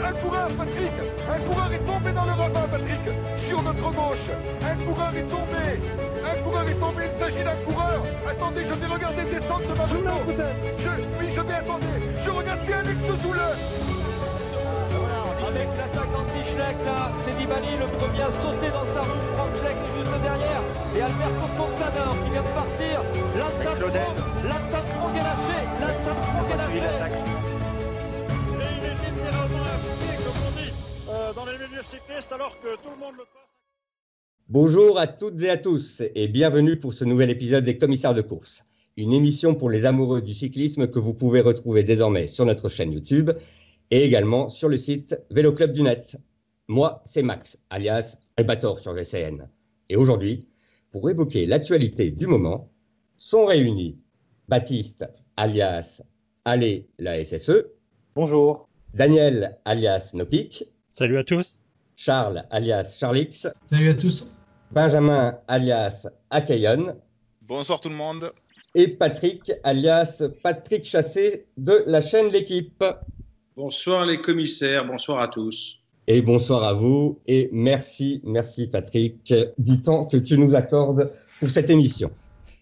un coureur, Patrick. Un coureur est tombé dans le ravin, Patrick. Sur notre gauche. Un coureur est tombé. Un coureur est tombé. Il s'agit d'un coureur. Attendez, je vais regarder descendre de ma moto. Oui, je vais attendre. Je regarde bien Alex Zoule. Avec l'attaquant de Michel, là, c'est Nibali, le premier à sauter dans sa roue. Franck Schleck est juste derrière. Et Alberto Contador qui vient de partir. Lance Armstrong est lâché. Lance Armstrong est lâché. Et il est littéralement impliqué, comme on dit, dans les milieux cyclistes, alors que tout le monde le passe. Bonjour à toutes et à tous et bienvenue pour ce nouvel épisode des Commissaires de course. Une émission pour les amoureux du cyclisme que vous pouvez retrouver désormais sur notre chaîne YouTube et également sur le site Vélo Club du Net. Moi, c'est Max, alias Albator sur VCN. Et aujourd'hui, pour évoquer l'actualité du moment, sont réunis Baptiste, alias Allez la SSE. Bonjour. Daniel, alias Nopic. Salut à tous. Charles, alias Charlix. Salut à tous. Benjamin, alias Akayon. Bonsoir tout le monde. Et Patrick, alias Patrick Chassé de la chaîne L'Équipe. Bonsoir les commissaires, bonsoir à tous. Et bonsoir à vous et merci Patrick du temps que tu nous accordes pour cette émission.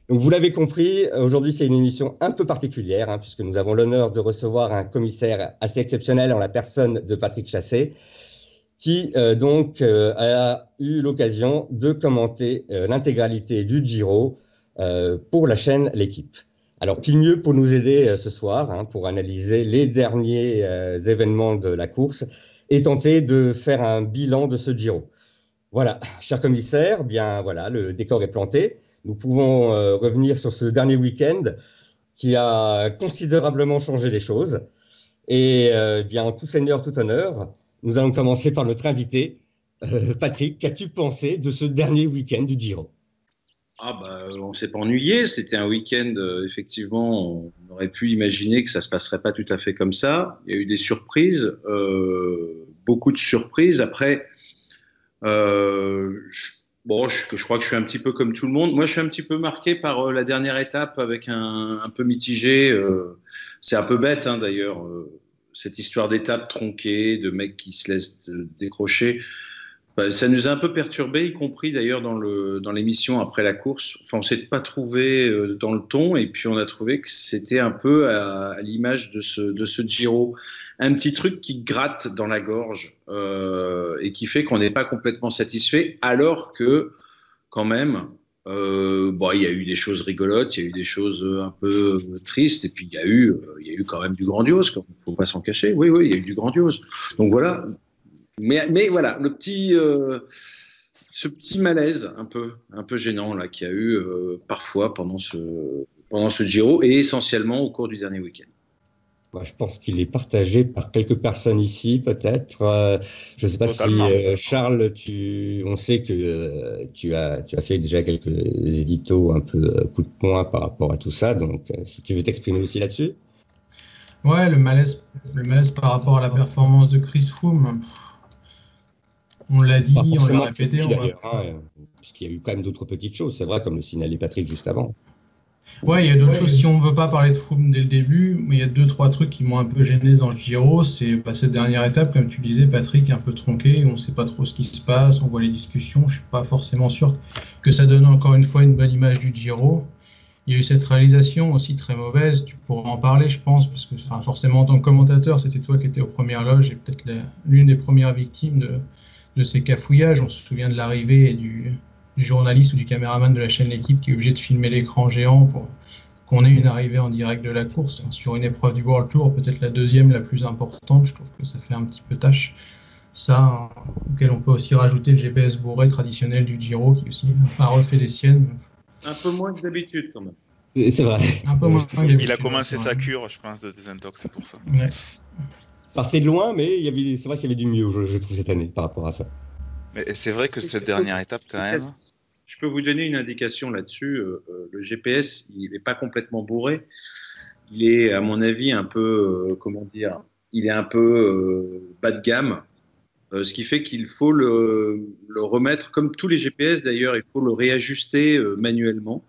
Donc vous l'avez compris, aujourd'hui c'est une émission un peu particulière puisque nous avons l'honneur de recevoir un commissaire assez exceptionnel en la personne de Patrick Chassé qui a eu l'occasion de commenter l'intégralité du Giro pour la chaîne L'Équipe. Alors, qui mieux pour nous aider ce soir pour analyser les derniers événements de la course et tenter de faire un bilan de ce Giro. Voilà, cher commissaire, bien voilà, le décor est planté. Nous pouvons revenir sur ce dernier week-end qui a considérablement changé les choses. Et bien, en tout seigneur, tout honneur, nous allons commencer par notre invité. Patrick, qu'as-tu pensé de ce dernier week-end du Giro ? On s'est pas ennuyé. C'était un week-end, effectivement, on aurait pu imaginer que ça se passerait pas tout à fait comme ça. Il y a eu des surprises, beaucoup de surprises. Après, je crois que je suis un petit peu comme tout le monde. Moi, je suis un petit peu marqué par la dernière étape avec un peu mitigé. C'est un peu bête, d'ailleurs, cette histoire d'étape tronquée, de mecs qui se laissent décrocher. Ça nous a un peu perturbé, y compris d'ailleurs dans l'émission après la course. Enfin, on s'est pas trouvé dans le ton, et puis on a trouvé que c'était un peu à l'image de ce Giro, un petit truc qui gratte dans la gorge et qui fait qu'on n'est pas complètement satisfait, alors que quand même, il y a eu des choses rigolotes, il y a eu des choses un peu tristes, et puis il y a eu quand même du grandiose. Faut pas s'en cacher. Oui, il y a eu du grandiose. Donc voilà. Mais voilà, ce petit malaise un peu gênant là qu'il y a eu parfois pendant ce Giro et essentiellement au cours du dernier week-end. Moi, je pense qu'il est partagé par quelques personnes ici, peut-être. Je ne sais pas si Charles, on sait que tu as fait déjà quelques éditos un peu coup de poing par rapport à tout ça. Donc, si tu veux t'exprimer aussi là-dessus. Ouais, le malaise par rapport à la performance de Chris Froome. On l'a dit, on l'a répété. Puisqu'il y a eu quand même d'autres petites choses, c'est vrai, comme le signalait Patrick juste avant. Ouais, il y a d'autres choses. Si on ne veut pas parler de Froome dès le début, mais il y a 2-3 trucs qui m'ont un peu gêné dans le Giro. C'est cette dernière étape, comme tu disais, Patrick, un peu tronquée. On ne sait pas trop ce qui se passe, on voit les discussions. Je ne suis pas forcément sûr que ça donne encore une fois une bonne image du Giro. Il y a eu cette réalisation aussi très mauvaise. Tu pourras en parler, je pense, parce que forcément, en tant que commentateur, c'était toi qui étais aux premières loges et peut-être l'une des premières victimes de ces cafouillages. On se souvient de l'arrivée du journaliste ou du caméraman de la chaîne L'Équipe qui est obligé de filmer l'écran géant pour qu'on ait une arrivée en direct de la course. Sur une épreuve du World Tour, peut-être la deuxième la plus importante, je trouve que ça fait un petit peu tâche. Ça, auquel on peut aussi rajouter le GPS bourré traditionnel du Giro qui aussi a refait des siennes. Un peu moins que d'habitude quand même. C'est vrai. Un peu moins. Il a commencé sa cure, je pense, de désintox, c'est pour ça. Ouais. Partait de loin, mais c'est vrai qu'il y avait du mieux, je trouve, cette année par rapport à ça. Mais c'est vrai que cette dernière étape, quand même. Je peux vous donner une indication là-dessus. Le GPS, il n'est pas complètement bourré. Il est, à mon avis, un peu, il est un peu bas de gamme. Ce qui fait qu'il faut le remettre, comme tous les GPS d'ailleurs, il faut le réajuster manuellement.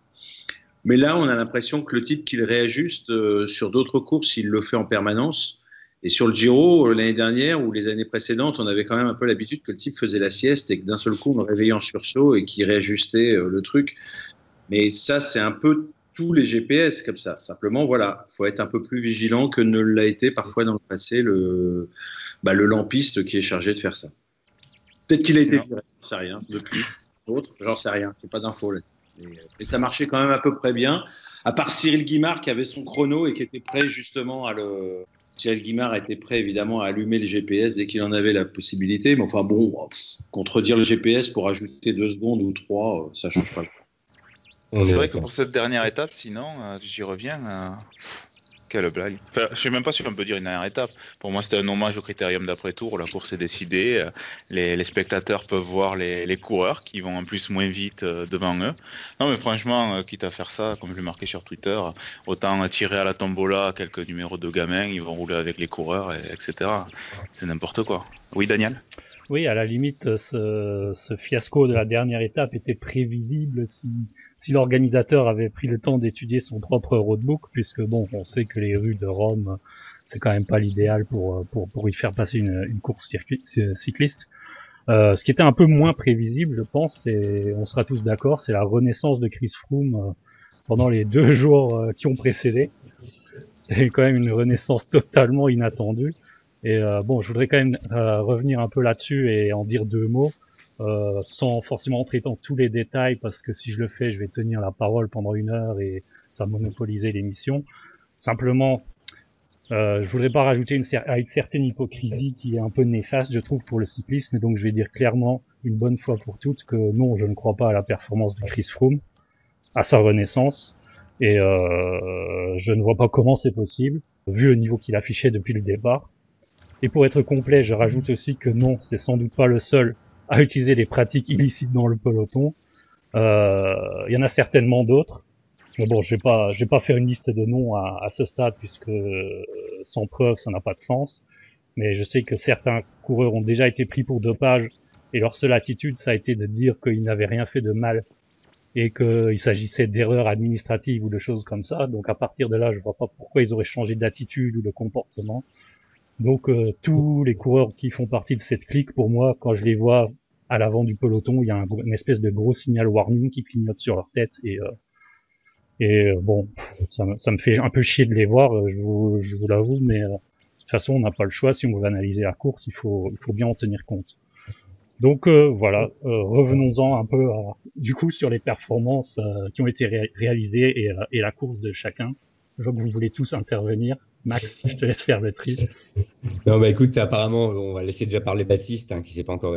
Mais là, on a l'impression que le type qui le réajuste sur d'autres courses, il le fait en permanence. Et sur le Giro, l'année dernière ou les années précédentes, on avait quand même un peu l'habitude que le type faisait la sieste et que d'un seul coup, on le réveillait en sursaut et qu'il réajustait le truc. Mais ça, c'est un peu tous les GPS comme ça. Simplement, voilà, il faut être un peu plus vigilant que ne l'a été parfois dans le passé le lampiste qui est chargé de faire ça. Peut-être qu'il a été viré, j'en sais rien, depuis. D'autres, j'en sais rien, j'ai pas d'infos là. Mais ça marchait quand même à peu près bien. À part Cyril Guimard qui avait son chrono et qui était prêt justement à le... Cyril Guimard était prêt évidemment à allumer le GPS dès qu'il en avait la possibilité. Mais enfin bon, contredire le GPS pour ajouter 2 secondes ou 3, ça change pas. C'est vrai que pour cette dernière étape, sinon, j'y reviens. Quelle blague. Enfin, je ne sais même pas si on peut dire une dernière étape. Pour moi, c'était un hommage au critérium d'après-tour. La course est décidée. Les spectateurs peuvent voir les coureurs qui vont en plus moins vite devant eux. Non, mais franchement, quitte à faire ça, comme je l'ai marqué sur Twitter, autant tirer à la tombola quelques numéros de gamins, ils vont rouler avec les coureurs, etc. C'est n'importe quoi. Oui, Daniel ? Oui, à la limite, ce fiasco de la dernière étape était prévisible si l'organisateur avait pris le temps d'étudier son propre roadbook, puisque bon, on sait que les rues de Rome, c'est quand même pas l'idéal pour y faire passer une course cycliste. Ce qui était un peu moins prévisible, je pense, et on sera tous d'accord, c'est la renaissance de Chris Froome pendant les 2 jours qui ont précédé. C'était quand même une renaissance totalement inattendue. Et bon, je voudrais quand même revenir un peu là-dessus et en dire 2 mots, sans forcément entrer dans tous les détails, parce que si je le fais, je vais tenir la parole pendant 1 heure et ça va monopoliser l'émission. Simplement, je voudrais pas rajouter une certaine hypocrisie qui est un peu néfaste, je trouve, pour le cyclisme. Et donc, je vais dire clairement, une bonne fois pour toutes, que non, je ne crois pas à la performance de Chris Froome, à sa renaissance. Et je ne vois pas comment c'est possible, vu le niveau qu'il affichait depuis le départ. Et pour être complet, je rajoute aussi que non, c'est sans doute pas le seul à utiliser des pratiques illicites dans le peloton. Il y en a certainement d'autres. Mais bon, je vais pas faire une liste de noms à ce stade, puisque sans preuve, ça n'a pas de sens. Mais je sais que certains coureurs ont déjà été pris pour dopage, et leur seule attitude, ça a été de dire qu'ils n'avaient rien fait de mal, et qu'il s'agissait d'erreurs administratives ou de choses comme ça. Donc à partir de là, je vois pas pourquoi ils auraient changé d'attitude ou de comportement. Donc tous les coureurs qui font partie de cette clique, pour moi, quand je les vois à l'avant du peloton, il y a une espèce de gros signal warning qui clignote sur leur tête, et bon, ça me fait un peu chier de les voir, je vous l'avoue, mais de toute façon, on n'a pas le choix. Si on veut analyser la course, il faut bien en tenir compte. Donc voilà, revenons-en un peu du coup sur les performances qui ont été réalisées et la course de chacun. Je vois que vous voulez tous intervenir. Max, je te laisse faire le tri. Non, bah écoute, apparemment, on va laisser déjà parler Baptiste, qui s'est pas encore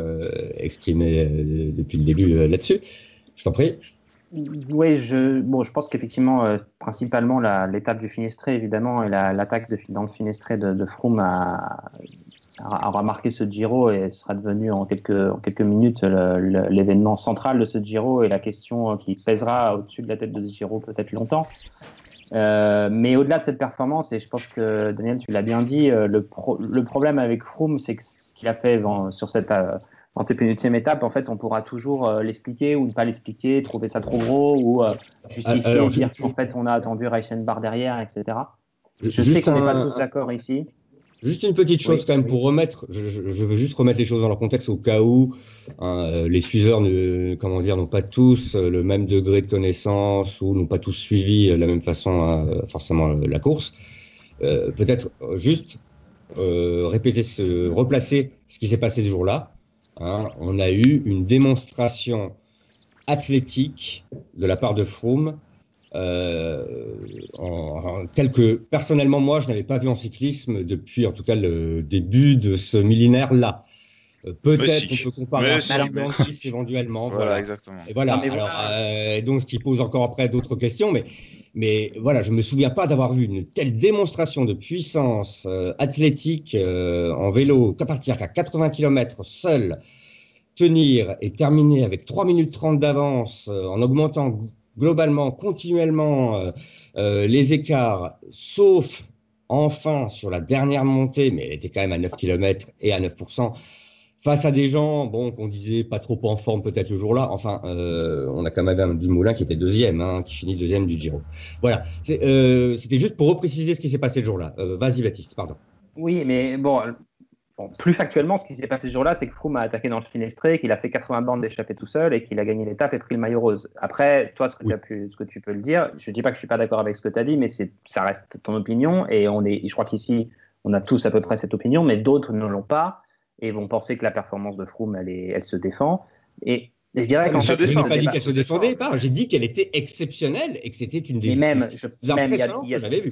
exprimé depuis le début là-dessus. Je t'en prie. Oui, je pense qu'effectivement, principalement l'étape du Finistré, évidemment, et l'attaque dans le Finistré de Froome aura marqué ce Giro et sera devenu en quelques minutes l'événement central de ce Giro et la question qui pèsera au-dessus de la tête de ce Giro peut-être longtemps. Mais au-delà de cette performance, et je pense que Daniel, tu l'as bien dit, le problème avec Froome, c'est que ce qu'il a fait sur cette antépénultième étape, en fait, on pourra toujours l'expliquer ou ne pas l'expliquer, trouver ça trop gros ou justifier, dire qu'en fait, on a attendu Reichenbach derrière, etc. Je sais qu'on n'est pas tous d'accord ici. Juste une petite chose quand même pour remettre, je veux juste remettre les choses dans leur contexte au cas où les suiveurs n'ont pas tous le même degré de connaissance ou n'ont pas tous suivi de la même façon forcément la course. Peut-être juste replacer ce qui s'est passé ce jour-là. On a eu une démonstration athlétique de la part de Froome. Tel que personnellement moi je n'avais pas vu en cyclisme depuis en tout cas le début de ce millénaire-là. Peut-être qu'on peut comparer à Sagan-6 éventuellement. Voilà, exactement. Et voilà. Donc ce qui pose encore après d'autres questions, mais voilà, je me souviens pas d'avoir vu une telle démonstration de puissance athlétique en vélo qu'à partir qu'à 80 km seul, tenir et terminer avec 3 minutes 30 d'avance en augmentant globalement, continuellement, les écarts, sauf enfin sur la dernière montée, mais elle était quand même à 9 km et à 9%, face à des gens qu'on disait pas trop en forme peut-être le jour-là. Enfin, on a quand même un Dumoulin qui était deuxième, qui finit deuxième du Giro. Voilà, c'était juste pour repréciser ce qui s'est passé le jour-là. Vas-y Baptiste, pardon. Oui, mais bon, plus factuellement, ce qui s'est passé ce jour-là, c'est que Froome a attaqué dans le Finestré, qu'il a fait 80 bornes d'échappée tout seul et qu'il a gagné l'étape et pris le maillot rose. Après, toi, ce que tu peux le dire, je ne dis pas que je ne suis pas d'accord avec ce que tu as dit, mais ça reste ton opinion et je crois qu'ici, on a tous à peu près cette opinion, mais d'autres ne l'ont pas et vont penser que la performance de Froome, elle se défend. Et je dirais qu'en fait, je n'ai pas dit qu'elle se défendait pas, j'ai dit qu'elle était exceptionnelle et que c'était une des plus impressionnantes que j'avais vues.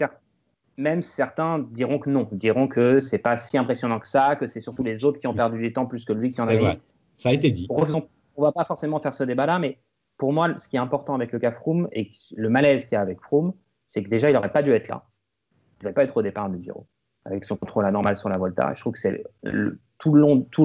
Même certains diront que non, diront que c'est pas si impressionnant que ça, que c'est surtout les autres qui ont perdu du temps plus que lui qui en a gagné. Ça a été dit. On va pas forcément faire ce débat-là, mais pour moi, ce qui est important avec le cas Froome et le malaise qu'il y a avec Froome, c'est que déjà, il n'aurait pas dû être là. Il ne devait pas être au départ du Giro, avec son contrôle anormal sur la Volta. Et je trouve que tout le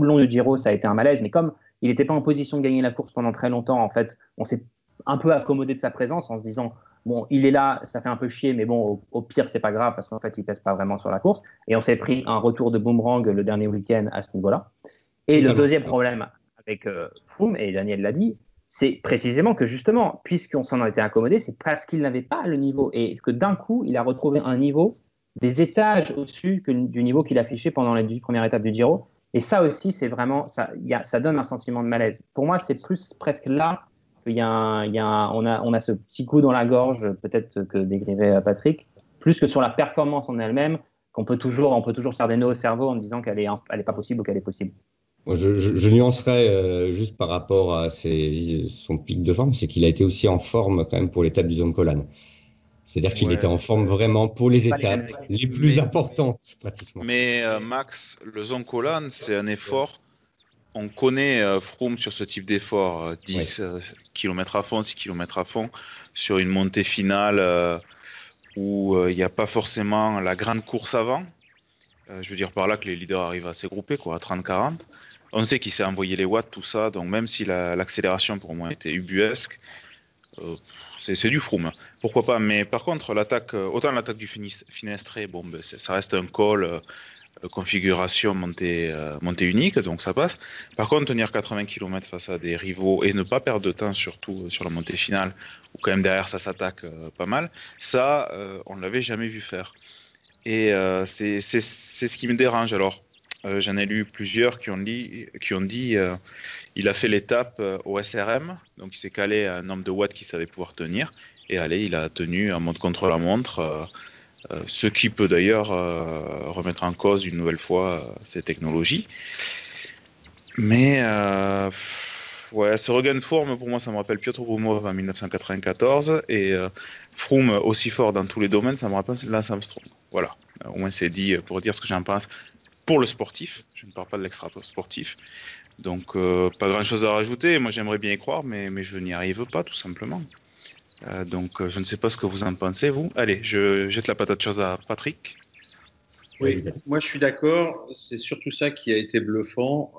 long du Giro, ça a été un malaise, mais comme il n'était pas en position de gagner la course pendant très longtemps, en fait, on s'est un peu accommodé de sa présence en se disant bon, il est là, ça fait un peu chier, mais bon, au pire, c'est pas grave parce qu'en fait, il pèse pas vraiment sur la course. Et on s'est pris un retour de boomerang le dernier week-end à ce niveau-là. Et le deuxième problème avec Froome, et Daniel l'a dit, c'est précisément que justement, puisqu'on s'en a été accommodé, c'est parce qu'il n'avait pas le niveau et que d'un coup, il a retrouvé un niveau des étages au-dessus du niveau qu'il affichait pendant les 10 premières étapes du Giro. Et ça aussi, c'est vraiment, ça donne un sentiment de malaise. Pour moi, c'est plus presque là on a ce petit coup dans la gorge, peut-être que décrivait Patrick, plus que sur la performance en elle-même, qu'on peut toujours faire des nœuds au cerveau en disant qu'elle est pas possible ou qu'elle est possible. Moi, je nuancerais juste par rapport à son pic de forme, c'est qu'il a été aussi en forme quand même pour l'étape du Zoncolan. C'est-à-dire qu'il était en forme vraiment pour les étapes les plus importantes, pratiquement. Mais Max, le Zoncolan, c'est un effort. On connaît Froome sur ce type d'effort, 10 km à fond, 6 km à fond, sur une montée finale où il n'y a pas forcément la grande course avant. Je veux dire par là que les leaders arrivent à se grouper, à 30-40. On sait qu'il s'est envoyé les watts, tout ça, donc même si l'accélération pour moi était ubuesque, c'est du Froome. Pourquoi pas, mais par contre, autant l'attaque du Finestré, ça reste un col... configuration montée unique, donc ça passe. Par contre, tenir 80 km face à des rivaux et ne pas perdre de temps, surtout sur la montée finale, où quand même derrière ça s'attaque pas mal, ça, on ne l'avait jamais vu faire. Et c'est ce qui me dérange. Alors, j'en ai lu plusieurs qui ont dit il a fait l'étape au SRM, donc il s'est calé à un nombre de watts qu'il savait pouvoir tenir, et allez, il a tenu en mode contre-la-montre. Ce qui peut d'ailleurs remettre en cause une nouvelle fois ces technologies. Mais ce regain de forme, pour moi, ça me rappelle Piotr Boumov en 1994. Et Froome, aussi fort dans tous les domaines, ça me rappelle Lance Armstrong. Voilà, au moins c'est dit pour dire ce que j'en pense pour le sportif. Je ne parle pas de l'extra-sportif. Donc, pas grand-chose à rajouter. Moi, j'aimerais bien y croire, mais je n'y arrive pas, tout simplement. Donc, je ne sais pas ce que vous en pensez, vous. Allez, je jette la patate chose à Patrick. Oui, moi je suis d'accord. C'est surtout ça qui a été bluffant.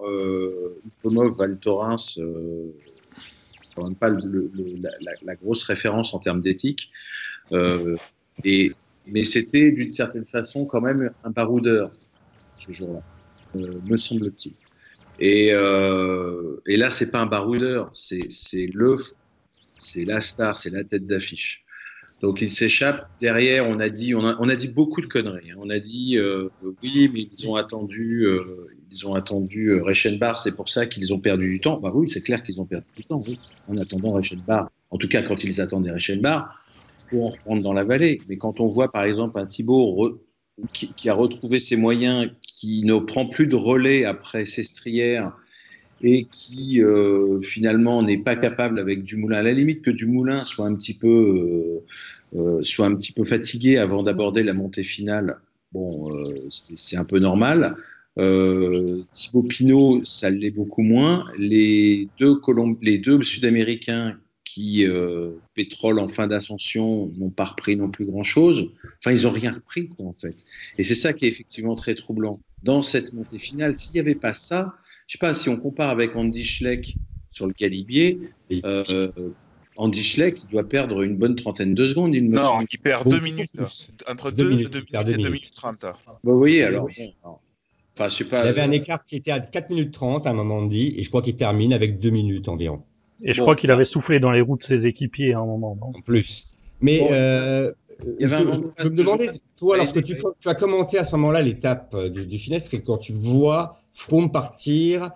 Pomov, Val Thorens, quand même pas la grosse référence en termes d'éthique. Mais c'était d'une certaine façon quand même un baroudeur ce jour-là, me semble-t-il. Et là, c'est pas un baroudeur, c'est la star, c'est la tête d'affiche. Donc il s'échappe. Derrière, on a dit beaucoup de conneries. On a dit oui, mais ils ont attendu Reichenbach, c'est pour ça qu'ils ont perdu du temps. Bah oui, c'est clair qu'ils ont perdu du temps, oui, en attendant Reichenbach. En tout cas, quand ils attendaient Reichenbach, pour en reprendre dans la vallée. Mais quand on voit par exemple un Thibaut qui a retrouvé ses moyens, qui ne prend plus de relais après Sestrière, et qui finalement n'est pas capable avec Dumoulin, à la limite que Dumoulin soit un petit peu fatigué avant d'aborder la montée finale, c'est un peu normal. Thibaut Pinot, ça l'est beaucoup moins. Les deux Sud-Américains qui pétrolent en fin d'ascension n'ont pas repris non plus grand-chose. Enfin, ils n'ont rien repris, en fait. Et c'est ça qui est effectivement très troublant. Dans cette montée finale, s'il n'y avait pas ça, je ne sais pas, si on compare avec Andy Schleck sur le Galibier, Andy Schleck il doit perdre une bonne trentaine de secondes. Il perd 2 minutes. Entre 2 minutes et 2 minutes 30. Vous voyez, alors... Enfin, je sais pas, il avait un écart qui était à 4 minutes 30 à un moment dit, et je crois qu'il termine avec 2 minutes environ. Et je crois qu'il avait soufflé dans les roues de ses équipiers à un moment. Non, en plus. Mais Il y avait je me demandais, toi, lorsque tu as commenté à ce moment-là l'étape du Finestre, c'est quand tu vois Froome partir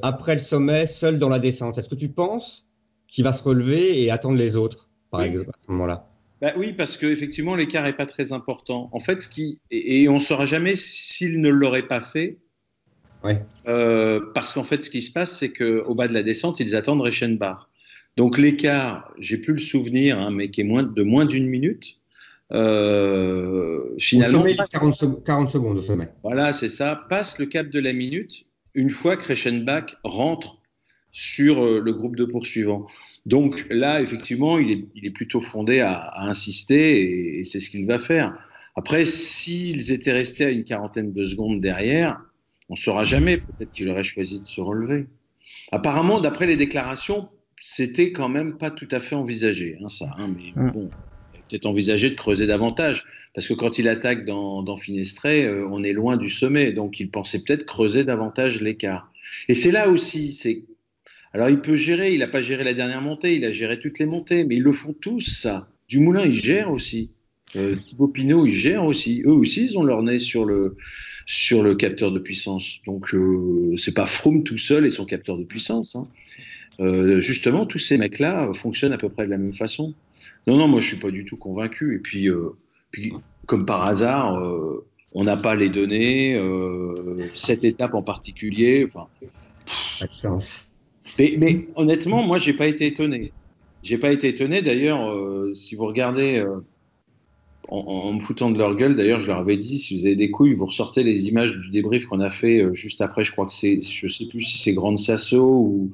après le sommet, seul dans la descente. Est-ce que tu penses qu'il va se relever et attendre les autres, par exemple, à ce moment-là? Oui, parce qu'effectivement, l'écart n'est pas très important. En fait, et on ne saura jamais s'il ne l'aurait pas fait. Ouais. Parce qu'en fait, ce qui se passe, c'est qu'au bas de la descente, ils attendent Reichenbach. Donc l'écart, j'ai plus le souvenir, hein, mais qui est de moins d'une minute. Finalement, au sommet, 40 secondes au sommet. Voilà, c'est ça. Passe le cap de la minute une fois que Reichenbach rentre sur le groupe de poursuivants. Donc là, effectivement, il est plutôt fondé à insister et c'est ce qu'il va faire. Après, s'ils étaient restés à une quarantaine de secondes derrière, on ne saura jamais. Peut-être qu'il aurait choisi de se relever. Apparemment, d'après les déclarations, c'était quand même pas tout à fait envisagé, hein, ça. Hein, mais bon, peut-être envisagé de creuser davantage. Parce que quand il attaque dans Finestré, on est loin du sommet. Donc, il pensait peut-être creuser davantage l'écart. Et c'est là aussi, alors, il peut gérer, il n'a pas géré la dernière montée, il a géré toutes les montées, mais ils le font tous, ça. Dumoulin, il gère aussi. Thibaut Pinot, il gère aussi. Eux aussi, ils ont leur nez sur le capteur de puissance. Donc, c'est pas Froome tout seul et son capteur de puissance. Hein. Justement, tous ces mecs-là fonctionnent à peu près de la même façon. Non, moi, je suis pas du tout convaincu. Et puis comme par hasard, on n'a pas les données, cette étape en particulier. Enfin, pas de chance. Mais honnêtement, moi, j'ai pas été étonné. J'ai pas été étonné. D'ailleurs, si vous regardez, en me foutant de leur gueule, d'ailleurs, je leur avais dit, si vous avez des couilles, vous ressortez les images du débrief qu'on a fait juste après. Je crois que je sais plus si c'est Grande Sasso ou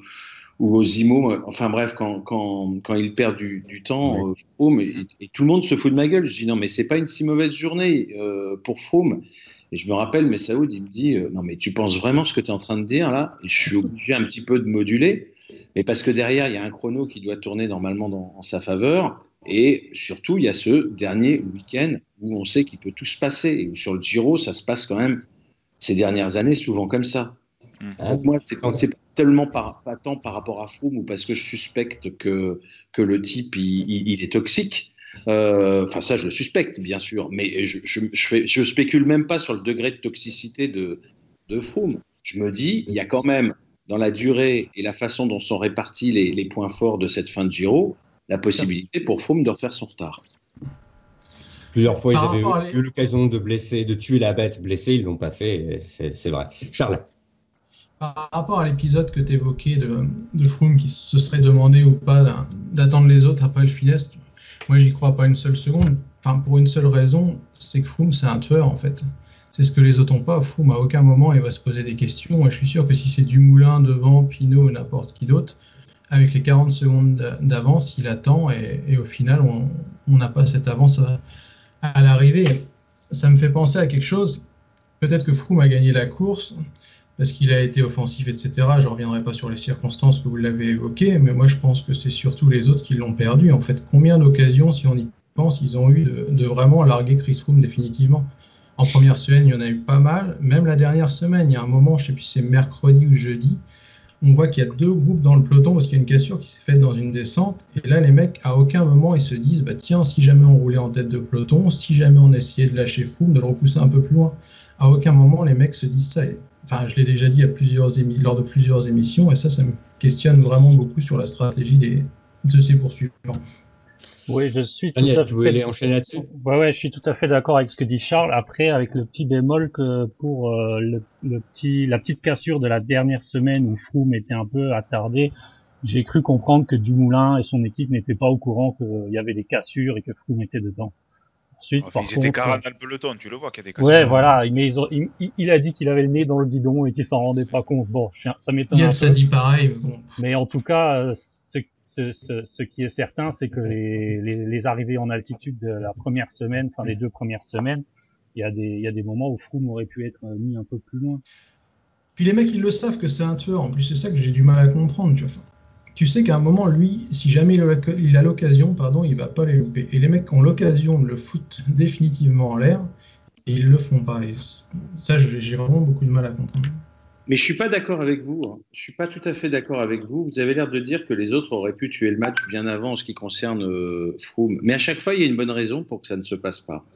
aux IMO. Enfin bref, quand ils perdent du temps, Froome, et tout le monde se fout de ma gueule. Je dis non, mais c'est pas une si mauvaise journée pour Froome. Et je me rappelle, Messaoud, il me dit non, mais tu penses vraiment ce que tu es en train de dire là? Et je suis obligé un petit peu de moduler, mais parce que derrière, il y a un chrono qui doit tourner normalement en sa faveur. Et surtout, il y a ce dernier week-end où on sait qu'il peut tout se passer. Et où sur le Giro, ça se passe quand même ces dernières années souvent comme ça. Donc moi, c'est tellement pas tant par rapport à Froome ou parce que je suspecte que le type, il est toxique. Enfin, ça, je le suspecte, bien sûr, mais je spécule même pas sur le degré de toxicité de Froome. Je me dis, il y a quand même, dans la durée et la façon dont sont répartis les points forts de cette fin de Giro, la possibilité pour Froome de refaire son retard. Plusieurs fois, ils avaient eu l'occasion de tuer la bête blessée, ils ne l'ont pas fait, c'est vrai. Charles. Par rapport à l'épisode que tu évoquais de Froome qui se serait demandé ou pas d'attendre les autres après le Finestre, moi, j'y crois pas une seule seconde. Enfin, pour une seule raison, c'est que Froome, c'est un tueur, en fait. C'est ce que les autres n'ont pas. Froome, à aucun moment, il va se poser des questions. Et je suis sûr que si c'est Dumoulin devant, Pinot ou n'importe qui d'autre, avec les 40 secondes d'avance, il attend. Et au final, on n'a pas cette avance à l'arrivée. Ça me fait penser à quelque chose. Peut-être que Froome a gagné la course parce qu'il a été offensif, etc. Je ne reviendrai pas sur les circonstances que vous l'avez évoquées, mais moi je pense que c'est surtout les autres qui l'ont perdu. En fait, combien d'occasions, si on y pense, ils ont eu de vraiment larguer Chris Froome définitivement? En première semaine, il y en a eu pas mal. Même la dernière semaine, il y a un moment, je ne sais plus si c'est mercredi ou jeudi, on voit qu'il y a deux groupes dans le peloton parce qu'il y a une cassure qui s'est faite dans une descente. Et là, les mecs, à aucun moment, ils se disent bah, tiens, si jamais on roulait en tête de peloton, si jamais on essayait de lâcher Froome, de le repousser un peu plus loin. À aucun moment, les mecs se disent ça. Enfin, je l'ai déjà dit lors de plusieurs émissions, et ça me questionne vraiment beaucoup sur la stratégie de ces poursuivants. Oui, je suis Daniel, tout à fait... tu voulais enchaîner là-dessus? Ouais, je suis tout à fait d'accord avec ce que dit Charles. Après, avec le petit bémol que pour la petite cassure de la dernière semaine où Froome était un peu attardé, j'ai cru comprendre que Dumoulin et son équipe n'étaient pas au courant qu'il y avait des cassures et que Froome était dedans. Ensuite, ils étaient carrément dans le peloton, tu le vois qu'il y a des cassures. Ouais, voilà, mais il a dit qu'il avait le nez dans le guidon et qu'il s'en rendait pas compte. Bon, ça m'étonne un peu. Ça dit pareil. Bon. Mais en tout cas, ce qui est certain, c'est que les arrivées en altitude de la première semaine, enfin les 2 premières semaines, il y a des moments où Froome aurait pu être mis un peu plus loin. Puis les mecs, ils le savent que c'est un tueur. En plus, c'est ça que j'ai du mal à comprendre. Tu sais qu'à un moment, lui, si jamais il a l'occasion, il va pas les louper. Et les mecs qui ont l'occasion de le foutre définitivement en l'air, et ils le font pas. Et ça, j'ai vraiment beaucoup de mal à comprendre. Mais je suis pas d'accord avec vous. Hein. Je suis pas tout à fait d'accord avec vous. Vous avez l'air de dire que les autres auraient pu tuer le match bien avant en ce qui concerne Froome. Mais à chaque fois, il y a une bonne raison pour que ça ne se passe pas.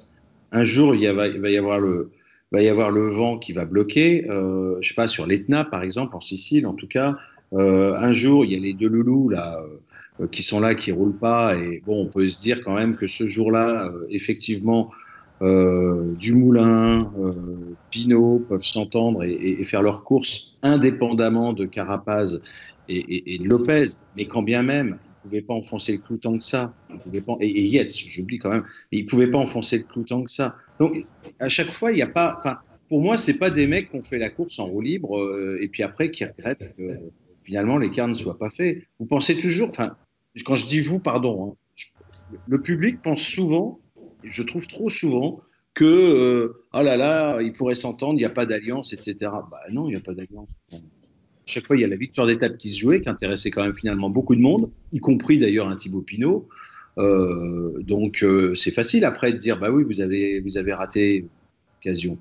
Un jour, il va y avoir le vent qui va bloquer. Je sais pas, sur l'Etna, par exemple, en Sicile, en tout cas. Un jour, il y a les deux loulous là qui sont là, qui roulent pas. Et bon, on peut se dire quand même que ce jour-là, effectivement. Dumoulin, Pinot peuvent s'entendre et faire leur course indépendamment de Carapaz et de Lopez, mais quand bien même, ils ne pouvaient pas enfoncer le clou tant que ça. Et Yates, j'oublie quand même, ils ne pouvaient pas enfoncer le clou tant que ça. Donc, à chaque fois, il n'y a pas. Enfin, pour moi, ce n'est pas des mecs qui ont fait la course en roue libre et puis après qui regrettent que finalement l'écart ne soit pas fait. Vous pensez toujours. Enfin, quand je dis vous, pardon, hein, le public pense souvent. Je trouve trop souvent que oh là là, ils pourraient s'entendre, il n'y a pas d'alliance, etc. Bah non, il n'y a pas d'alliance. Chaque fois, il y a la victoire d'étape qui se jouait, qui intéressait quand même finalement beaucoup de monde, y compris d'ailleurs un Thibaut Pinot. Donc c'est facile après de dire bah oui, vous avez raté l'occasion.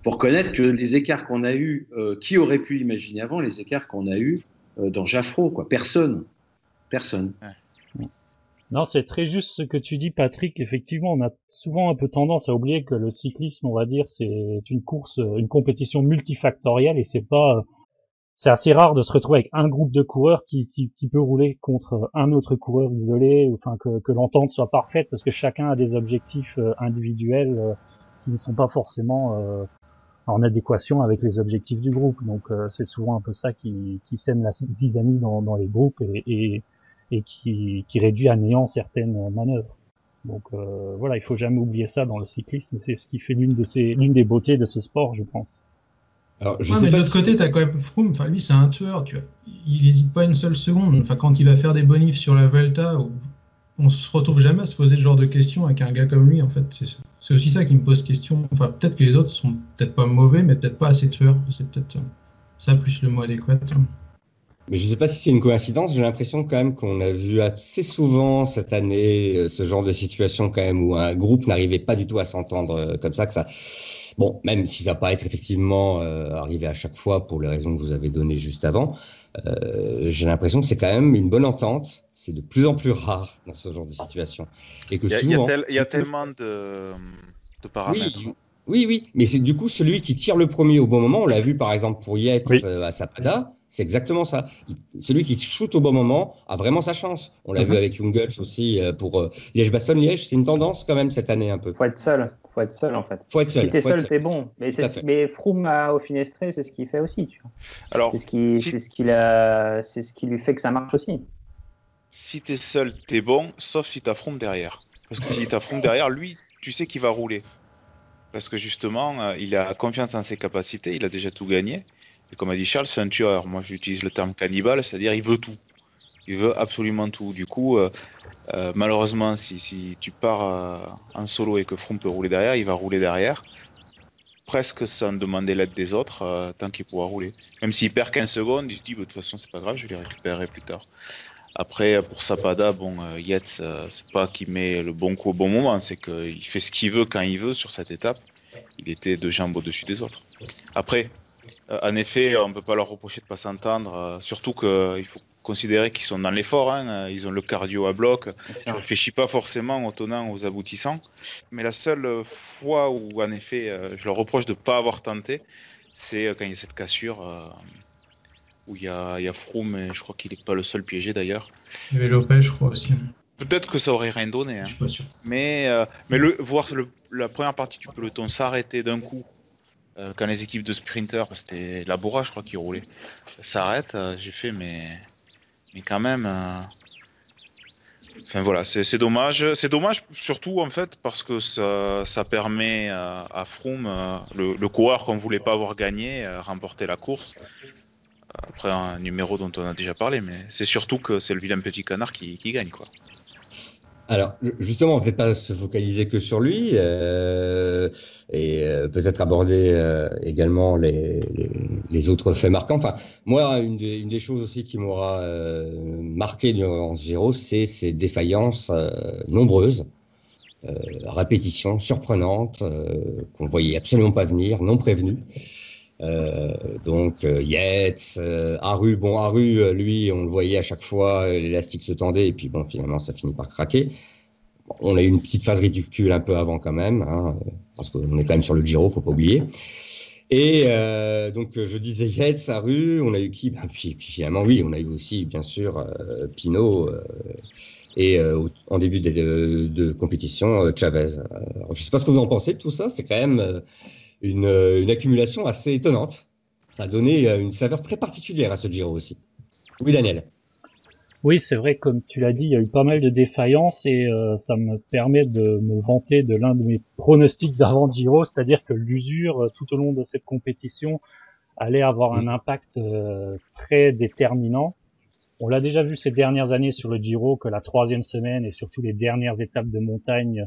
Pour reconnaître que les écarts qu'on a eus, qui aurait pu imaginer avant les écarts qu'on a eus dans Jaffrau, quoi. Personne. Non, c'est très juste ce que tu dis, Patrick. Effectivement, on a souvent un peu tendance à oublier que le cyclisme, on va dire, c'est une course, une compétition multifactorielle et c'est assez rare de se retrouver avec un groupe de coureurs qui peut rouler contre un autre coureur isolé, enfin que l'entente soit parfaite parce que chacun a des objectifs individuels qui ne sont pas forcément en adéquation avec les objectifs du groupe. Donc c'est souvent un peu ça qui sème la zizanie dans les groupes et qui réduit à néant certaines manœuvres. Donc voilà, il faut jamais oublier ça dans le cyclisme. C'est ce qui fait l'une des beautés de ce sport, je pense. Alors, mais de l'autre côté, t'as quand même Froome. Enfin, lui, c'est un tueur. Tu vois. Il n'hésite pas une seule seconde. Enfin, quand il va faire des bonifs sur la Vuelta, on se retrouve jamais à se poser ce genre de questions avec un gars comme lui. En fait, c'est aussi ça qui me pose question. Enfin, peut-être que les autres sont peut-être pas mauvais, mais peut-être pas assez tueurs. C'est peut-être ça plus le mot adéquat. Mais je ne sais pas si c'est une coïncidence, j'ai l'impression quand même qu'on a vu assez souvent cette année ce genre de situation quand même où un groupe n'arrivait pas du tout à s'entendre comme ça, que ça... Bon, même si ça va pas être effectivement arrivé à chaque fois pour les raisons que vous avez données juste avant, j'ai l'impression que c'est quand même une bonne entente, c'est de plus en plus rare dans ce genre de situation. Et que souvent... Il y a tellement de paramètres. Oui, mais c'est du coup celui qui tire le premier au bon moment, on l'a vu par exemple pour Yates à Sappada. C'est exactement ça. Celui qui shoot au bon moment a vraiment sa chance. On l'a vu avec Jungels aussi pour Liège-Bastogne-Liège. C'est une tendance quand même cette année un peu. Faut être seul en fait. Faut être seul. Si t'es seul, t'es bon. Mais Froome au Finestré, c'est ce qu'il fait aussi. Tu vois. Alors, c'est ce qui lui fait que ça marche aussi. Si t'es seul, t'es bon, sauf si t'as Froome derrière. Parce que si t'as Froome derrière, lui, tu sais qu'il va rouler. Parce que justement, il a confiance en ses capacités, il a déjà tout gagné. Et comme a dit Charles, c'est un tueur. Moi, j'utilise le terme cannibale, c'est-à-dire il veut tout. Il veut absolument tout. Du coup, malheureusement, si tu pars en solo et que Froome peut rouler derrière, il va rouler derrière, presque sans demander l'aide des autres, tant qu'il pourra rouler. Même s'il perd 15 secondes, il se dit, de toute façon, c'est pas grave, je les récupérerai plus tard. Après, pour Sappada, Yates, c'est pas qu'il met le bon coup au bon moment, c'est qu'il fait ce qu'il veut quand il veut sur cette étape. Il était 2 jambes au-dessus des autres. Après, en effet, on ne peut pas leur reprocher de ne pas s'entendre, surtout qu'il faut considérer qu'ils sont dans l'effort, hein, ils ont le cardio à bloc, je ne réfléchis pas forcément aux tenants, aux aboutissants, mais la seule fois où en effet je leur reproche de ne pas avoir tenté, c'est quand il y a cette cassure où il y a Froome, et je crois qu'il n'est pas le seul piégé d'ailleurs. Il y avait Lopez, je crois aussi. Peut-être que ça aurait rien donné, hein. Je suis pas sûr. Mais voir la première partie du peloton s'arrêter d'un coup, quand les équipes de sprinters, c'était Labora, je crois, qui roulait, s'arrête, j'ai fait, mais quand même. Enfin voilà, c'est dommage. C'est dommage surtout en fait parce que ça permet à Froome, le coureur qu'on voulait pas avoir gagné, remporter la course. Après un numéro dont on a déjà parlé, mais c'est surtout que c'est le vilain petit canard qui gagne, quoi. Alors, justement, on ne va pas se focaliser que sur lui et peut-être aborder également les autres faits marquants. Enfin, moi, une des choses aussi qui m'aura marqué durant ce Giro, c'est ces défaillances nombreuses, répétitions surprenantes qu'on ne voyait absolument pas venir, non prévenues. Donc Yates, Aru, lui, on le voyait à chaque fois, l'élastique se tendait, et puis bon, finalement, ça finit par craquer. On a eu une petite phase ridicule un peu avant quand même, hein, parce qu'on est quand même sur le Giro, faut pas oublier. Et donc je disais Yates, Aru, on a eu qui? Puis finalement, oui, on a eu aussi, bien sûr, Pinot, et en début de compétition, Chavez. Alors, je ne sais pas ce que vous en pensez de tout ça, c'est quand même une accumulation assez étonnante. Ça a donné une saveur très particulière à ce Giro aussi. Oui, Daniel. Oui, c'est vrai, comme tu l'as dit, il y a eu pas mal de défaillances et ça me permet de me vanter de l'un de mes pronostics d'avant Giro, c'est-à-dire que l'usure tout au long de cette compétition allait avoir un impact très déterminant. On l'a déjà vu ces dernières années sur le Giro, que la 3e semaine et surtout les dernières étapes de montagne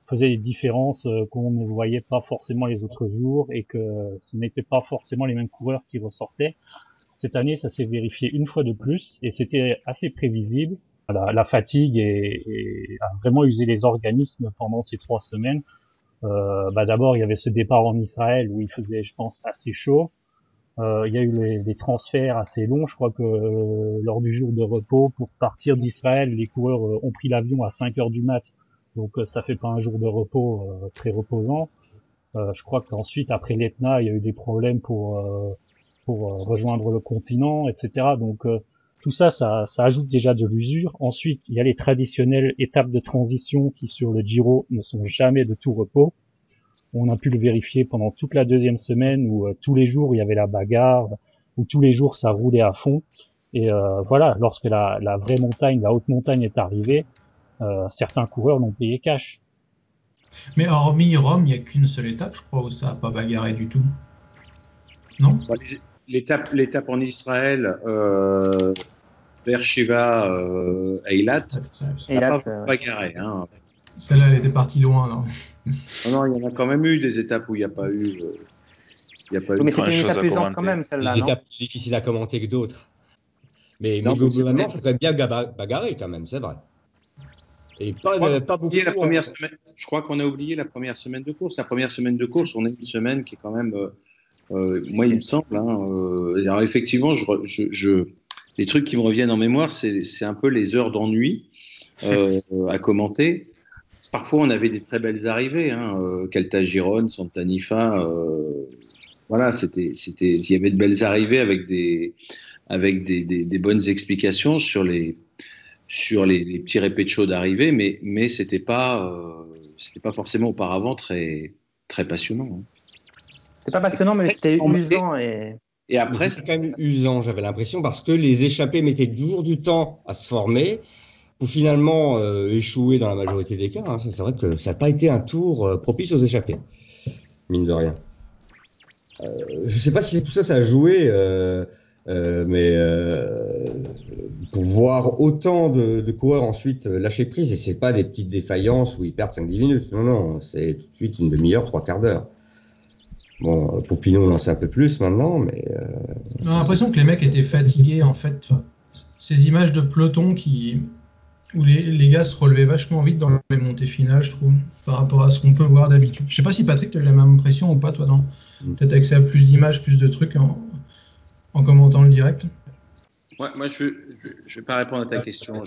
faisaient des différences qu'on ne voyait pas forcément les autres jours et que ce n'étaient pas forcément les mêmes coureurs qui ressortaient. Cette année, ça s'est vérifié une fois de plus et c'était assez prévisible. La fatigue a vraiment usé les organismes pendant ces 3 semaines. D'abord, il y avait ce départ en Israël où il faisait, je pense, assez chaud. Il y a eu des transferts assez longs. Je crois que lors du jour de repos, pour partir d'Israël, les coureurs ont pris l'avion à 5 heures du mat. Donc ça fait pas un jour de repos très reposant. Je crois qu'ensuite, après l'Etna, il y a eu des problèmes pour rejoindre le continent, etc. Donc tout ça, ça ajoute déjà de l'usure. Ensuite, il y a les traditionnelles étapes de transition qui, sur le Giro, ne sont jamais de tout repos. On a pu le vérifier pendant toute la 2e semaine où tous les jours il y avait la bagarre, où tous les jours ça roulait à fond. Et voilà, lorsque la vraie montagne, la haute montagne est arrivée, certains coureurs l'ont payé cash. Mais hormis Rome, il n'y a qu'une seule étape, je crois, où ça n'a pas bagarré du tout. Non ? L'étape en Israël, vers Shiva, Eilat, ça n'a pas bagarré. Hein. Celle-là, elle était partie loin, non ? Non, il y en a quand même eu des étapes où il n'y a pas eu. Mais c'était une étape usante quand même, celle-là. Des étapes plus difficiles à commenter que d'autres. Mais globalement, ça serait bien bagarré quand même, c'est vrai. Et pas beaucoup. La première semaine, je crois qu'on a oublié la première semaine de course. La première semaine de course, on a une semaine qui est quand même. Moi, il me semble. Alors, effectivement, les trucs qui me reviennent en mémoire, c'est un peu les heures d'ennui à commenter. Parfois, on avait des très belles arrivées. Caltagirone, Sant'Anifa. Voilà, il y avait de belles arrivées avec des bonnes explications sur les petits répétitions d'arrivée, mais c'était pas forcément auparavant très très passionnant. Hein. C'était pas passionnant, mais c'était usant et après c'était quand même usant. J'avais l'impression parce que les échappées mettaient toujours du temps à se former pour finalement échouer dans la majorité des cas. Hein. C'est vrai que ça n'a pas été un tour propice aux échappées, mine de rien. Je ne sais pas si tout ça, ça a joué. Mais pour voir autant de coureurs ensuite lâcher prise, et c'est pas des petites défaillances où ils perdent 5-10 minutes, non, c'est tout de suite une demi-heure, 3/4 d'heure. Bon, pour Pinot, on en sait un peu plus maintenant, mais... On a l'impression que les mecs étaient fatigués, en fait. Ces images de peloton où les gars se relevaient vachement vite dans les montées finales, je trouve, par rapport à ce qu'on peut voir d'habitude. Je sais pas si Patrick, tu as eu la même impression ou pas, toi, non ? Peut-être accès à plus d'images, plus de trucs en commentant le direct. Ouais, moi, je vais pas répondre à ta question.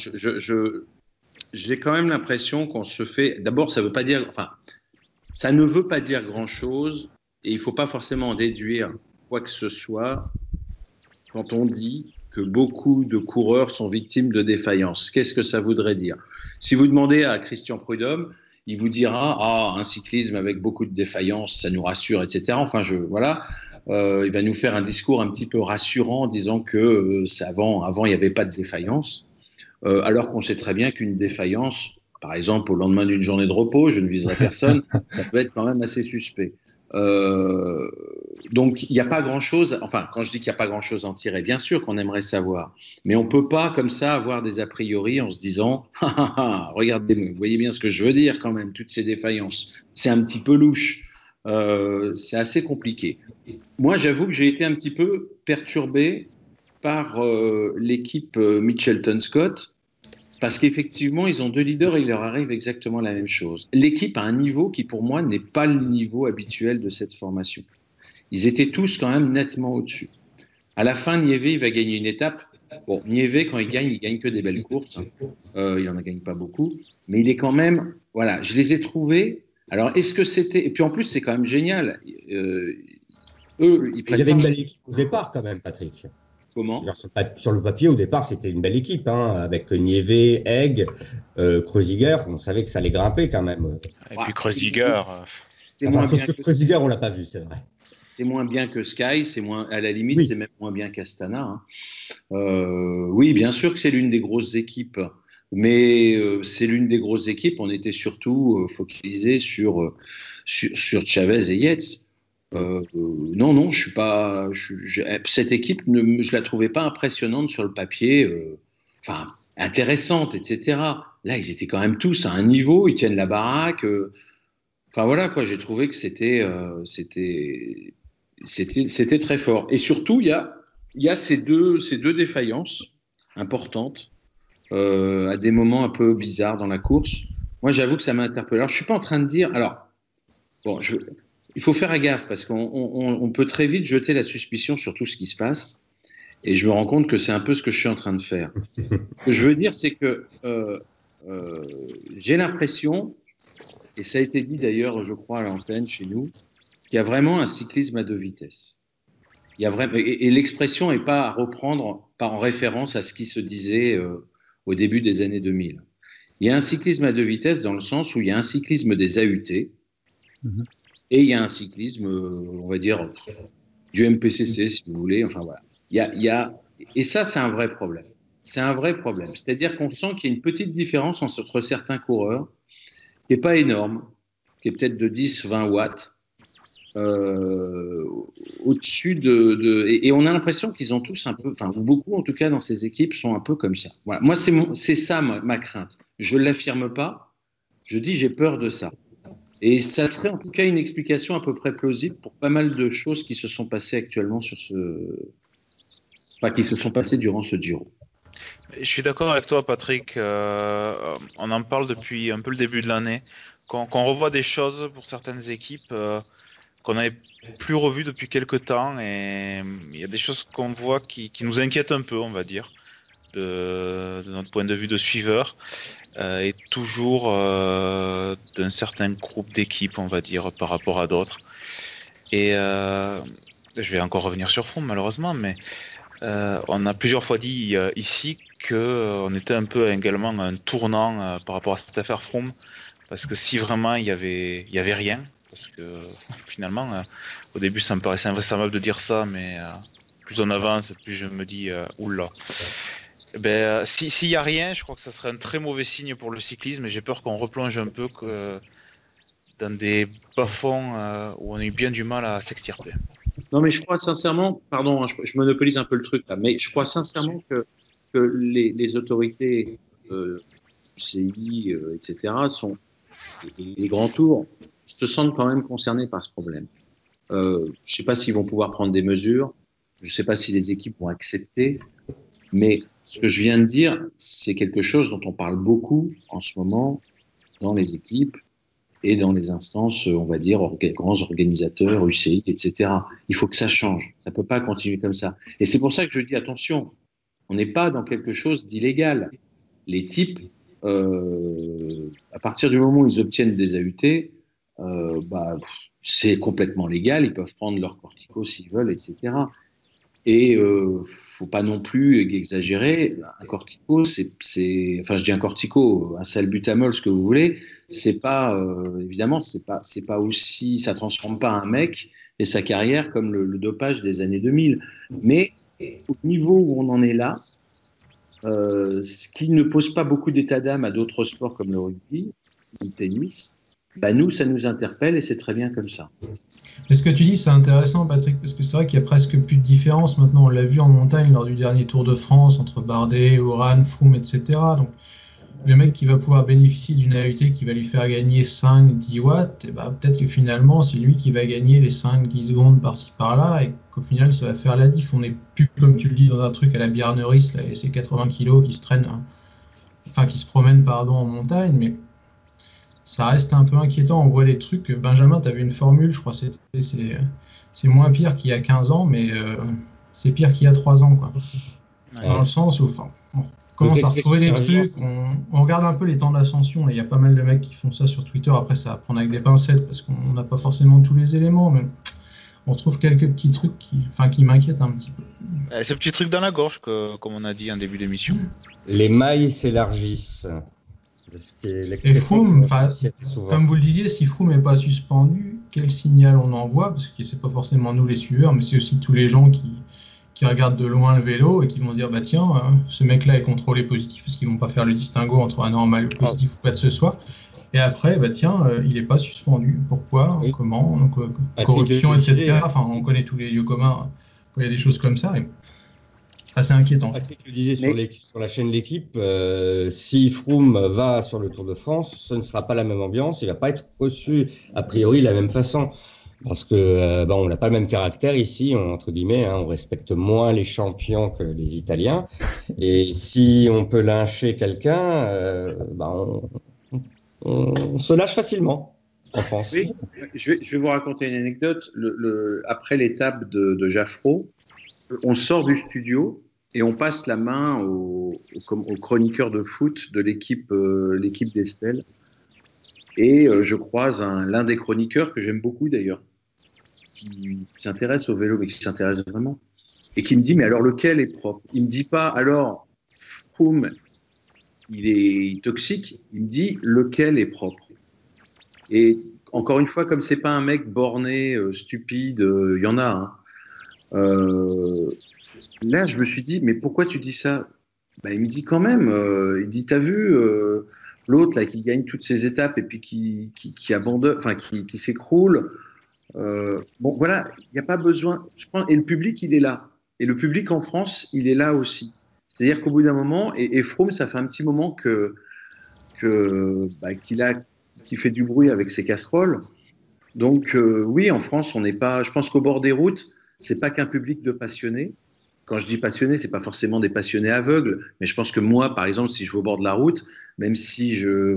J'ai quand même l'impression qu'on se fait... D'abord, ça ne veut pas dire grand-chose et il ne faut pas forcément en déduire quoi que ce soit quand on dit que beaucoup de coureurs sont victimes de défaillances. Qu'est-ce que ça voudrait dire ? Si vous demandez à Christian Prudhomme, il vous dira « un cyclisme avec beaucoup de défaillances, ça nous rassure, etc. » Enfin, voilà. Il va nous faire un discours un petit peu rassurant, disant que avant il n'y avait pas de défaillance, alors qu'on sait très bien qu'une défaillance, par exemple au lendemain d'une journée de repos, je ne viserai personne, ça peut être quand même assez suspect. Donc il n'y a pas grand-chose, enfin quand je dis qu'il n'y a pas grand-chose à en tirer, bien sûr qu'on aimerait savoir, mais on ne peut pas comme ça avoir des a priori en se disant regardez, vous voyez bien ce que je veux dire quand même, toutes ces défaillances, c'est un petit peu louche. C'est assez compliqué. Moi, j'avoue que j'ai été un petit peu perturbé par l'équipe Mitchelton-Scott parce qu'effectivement, ils ont 2 leaders et il leur arrive exactement la même chose. L'équipe a un niveau qui, pour moi, n'est pas le niveau habituel de cette formation. ils étaient tous quand même nettement au-dessus. À la fin, Nieve, il va gagner une étape. Bon, Nieve, quand il gagne que des belles courses. Il n'en gagne pas beaucoup. Mais il est quand même... Voilà, je les ai trouvés... Alors, est-ce que c'était... Et puis en plus, c'est quand même génial. Eux, ils avaient une belle équipe au départ quand même, Patrick. Comment? Sur le papier, au départ, c'était une belle équipe, hein, avec Nieve, Egg, Kreuziger. On savait que ça allait grimper quand même. Et puis Kreuziger... sauf que Kreuziger, on l'a pas vu, c'est vrai. C'est moins bien que Sky, c'est moins, à la limite, c'est même moins bien qu'Astana. Oui, bien sûr que c'est l'une des grosses équipes, mais c'est l'une des grosses équipes. On était surtout focalisé sur Chavez et Yates. Non, je suis pas. Cette équipe, je la trouvais pas impressionnante sur le papier. Enfin, intéressante, etc. Là, ils étaient quand même tous à un niveau. Ils tiennent la baraque. Enfin voilà quoi. J'ai trouvé que c'était très fort. Et surtout, il y a ces deux défaillances importantes à des moments un peu bizarres dans la course. Moi, j'avoue que ça m'a interpellé. Alors, je suis pas en train de dire. Alors, bon, il faut faire gaffe parce qu'on peut très vite jeter la suspicion sur tout ce qui se passe. Et je me rends compte que c'est un peu ce que je suis en train de faire. Ce que je veux dire, c'est que j'ai l'impression, et ça a été dit d'ailleurs, je crois, à l'antenne chez nous, qu'il y a vraiment un cyclisme à deux vitesses. Il y a vraiment, et l'expression n'est pas à reprendre en référence à ce qui se disait au début des années 2000. Il y a un cyclisme à deux vitesses dans le sens où il y a un cyclisme des AUT et il y a un cyclisme, on va dire, du MPCC, si vous voulez. Enfin voilà. Et ça, c'est un vrai problème. C'est un vrai problème. C'est-à-dire qu'on sent qu'il y a une petite différence entre certains coureurs qui n'est pas énorme, qui est peut-être de 10-20 watts, au-dessus et on a l'impression qu'ils ont tous un peu, enfin beaucoup en tout cas dans ces équipes sont un peu comme ça. Voilà. Moi c'est ça ma crainte. Je l'affirme pas, je dis j'ai peur de ça. Et ça serait en tout cas une explication à peu près plausible pour pas mal de choses qui se sont passées actuellement qui se sont passées durant ce Giro. Je suis d'accord avec toi, Patrick. On en parle depuis un peu le début de l'année. Quand on revoit des choses pour certaines équipes qu'on n'avait plus revues depuis quelques temps, et il y a des choses qu'on voit qui nous inquiètent un peu, on va dire, de notre point de vue de suiveur, et toujours d'un certain groupe d'équipes, on va dire, par rapport à d'autres. Et je vais encore revenir sur Froome, malheureusement, mais on a plusieurs fois dit ici qu'on était un peu également un tournant par rapport à cette affaire Froome, parce que si vraiment il y avait rien, parce que finalement au début ça me paraissait invraisemblable de dire ça, mais plus on avance, plus je me dis oula. S'il y a rien, je crois que ça serait un très mauvais signe pour le cyclisme, et j'ai peur qu'on replonge un peu dans des bas-fonds où on a eu bien du mal à s'extirper. Non, mais je crois sincèrement, pardon, je monopolise un peu le truc là, mais je crois sincèrement que les autorités CI, etc., les grands tours, se sentent quand même concernés par ce problème. Je ne sais pas s'ils vont pouvoir prendre des mesures, je ne sais pas si les équipes vont accepter, mais ce que je viens de dire, c'est quelque chose dont on parle beaucoup en ce moment dans les équipes et dans les instances, on va dire, grands organisateurs, UCI, etc. Il faut que ça change. Ça ne peut pas continuer comme ça. Et c'est pour ça que je dis, attention, on n'est pas dans quelque chose d'illégal. Les types, à partir du moment où ils obtiennent des AUT, c'est complètement légal. Ils peuvent prendre leur cortico s'ils veulent, etc. Et faut pas non plus exagérer. Un cortico, enfin je dis un cortico, un salbutamol, ce que vous voulez, c'est pas évidemment c'est pas aussi, ça transforme pas un mec et sa carrière comme le dopage des années 2000. Mais au niveau où on en est là, ce qui ne pose pas beaucoup d'état d'âme à d'autres sports comme le rugby ou le tennis, nous ça nous interpelle et c'est très bien comme ça. Mais ce que tu dis, c'est intéressant, Patrick, parce que c'est vrai qu'il y a presque plus de différence maintenant. On l'a vu en montagne lors du dernier Tour de France entre Bardet, Oran, Froome, etc. Donc, le mec qui va pouvoir bénéficier d'une AUT qui va lui faire gagner 5-10 watts, peut-être que finalement, c'est lui qui va gagner les 5-10 secondes par-ci par-là et qu'au final, ça va faire la diff. On n'est plus, comme tu le dis, dans un truc à la Bjarneris, là, et ces 80 kilos qui se traînent, qui se promènent, en montagne, mais ça reste un peu inquiétant. On voit les trucs. Benjamin, tu avais une formule, je crois, c'est c'est moins pire qu'il y a 15 ans, mais c'est pire qu'il y a 3 ans, quoi. Dans le sens où on commence à retrouver des trucs, on regarde un peu les temps d'ascension, il y a pas mal de mecs qui font ça sur Twitter, après ça va prendre avec des pincettes, parce qu'on n'a pas forcément tous les éléments, mais on trouve quelques petits trucs qui m'inquiètent un petit peu. Ce petit truc dans la gorge, comme on a dit en début d'émission. Les mailles s'élargissent. Et Froome, comme vous le disiez, si Froome n'est pas suspendu, quel signal on envoie? Parce que c'est pas forcément nous les suiveurs, mais c'est aussi tous les gens qui regardent de loin le vélo et qui vont dire bah tiens, ce mec-là est contrôlé positif, parce qu'ils vont pas faire le distinguo entre un normal positif ou pas de ce soir. Et après, bah tiens, il n'est pas suspendu. Pourquoi? Oui. Comment? Donc, corruption, etc. Enfin, on connaît tous les lieux communs quand il y a des choses comme ça. Et... assez inquiétant. Patrick le disait sur la chaîne L'Équipe, si Froome va sur le Tour de France, ce ne sera pas la même ambiance, il ne va pas être reçu a priori de la même façon. Parce que on n'a pas le même caractère ici, entre guillemets, on respecte moins les champions que les Italiens. Et si on peut lyncher quelqu'un, on se lâche facilement en France. Oui, je vais vous raconter une anecdote. Après l'étape de Jaffrot, on sort du studio et on passe la main au chroniqueur de foot de l'équipe d'Estelle. Et je croise l'un des chroniqueurs que j'aime beaucoup d'ailleurs, qui s'intéresse au vélo, mais qui s'intéresse vraiment, et qui me dit mais alors lequel est propre? Il me dit pas alors Froome il est toxique, il me dit lequel est propre. Et encore une fois, comme c'est pas un mec borné, stupide, il y en a. Là, je me suis dit mais pourquoi tu dis ça? Il me dit quand même, il dit t'as vu l'autre là qui gagne toutes ses étapes et puis qui abandonne, enfin qui s'écroule. Bon, voilà, il n'y a pas besoin. Je pense, et le public, il est là. Et le public en France, il est là aussi. C'est-à-dire qu'au bout d'un moment, et Froome, ça fait un petit moment qu'il fait du bruit avec ses casseroles. Donc, oui, en France, on n'est pas. Je pense qu'au bord des routes, c'est pas qu'un public de passionnés. Quand je dis passionnés, c'est pas forcément des passionnés aveugles, mais je pense que moi, par exemple, si je vais au bord de la route, même si je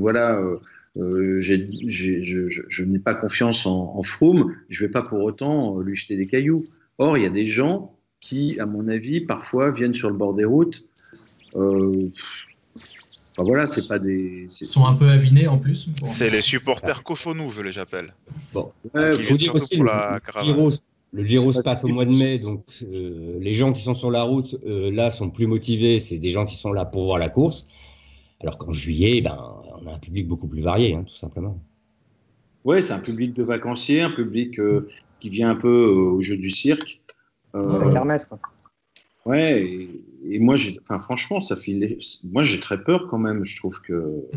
n'ai pas confiance en Froome, je ne vais pas pour autant lui jeter des cailloux. Or, il y a des gens qui, à mon avis, parfois viennent sur le bord des routes. Voilà, c'est pas des. Ils sont un peu avinés en plus. Bon. C'est les supporters cochonous, je les appelle. Bon, il faut dire aussi le Giro se passe au mois de mai, donc les gens qui sont sur la route là sont plus motivés. C'est des gens qui sont là pour voir la course. Alors qu'en juillet, on a un public beaucoup plus varié, tout simplement. Oui, c'est un public de vacanciers, un public qui vient un peu au jeu du cirque. La kermesse, quoi. Ouais, et moi, franchement, moi, j'ai très peur quand même. Je trouve que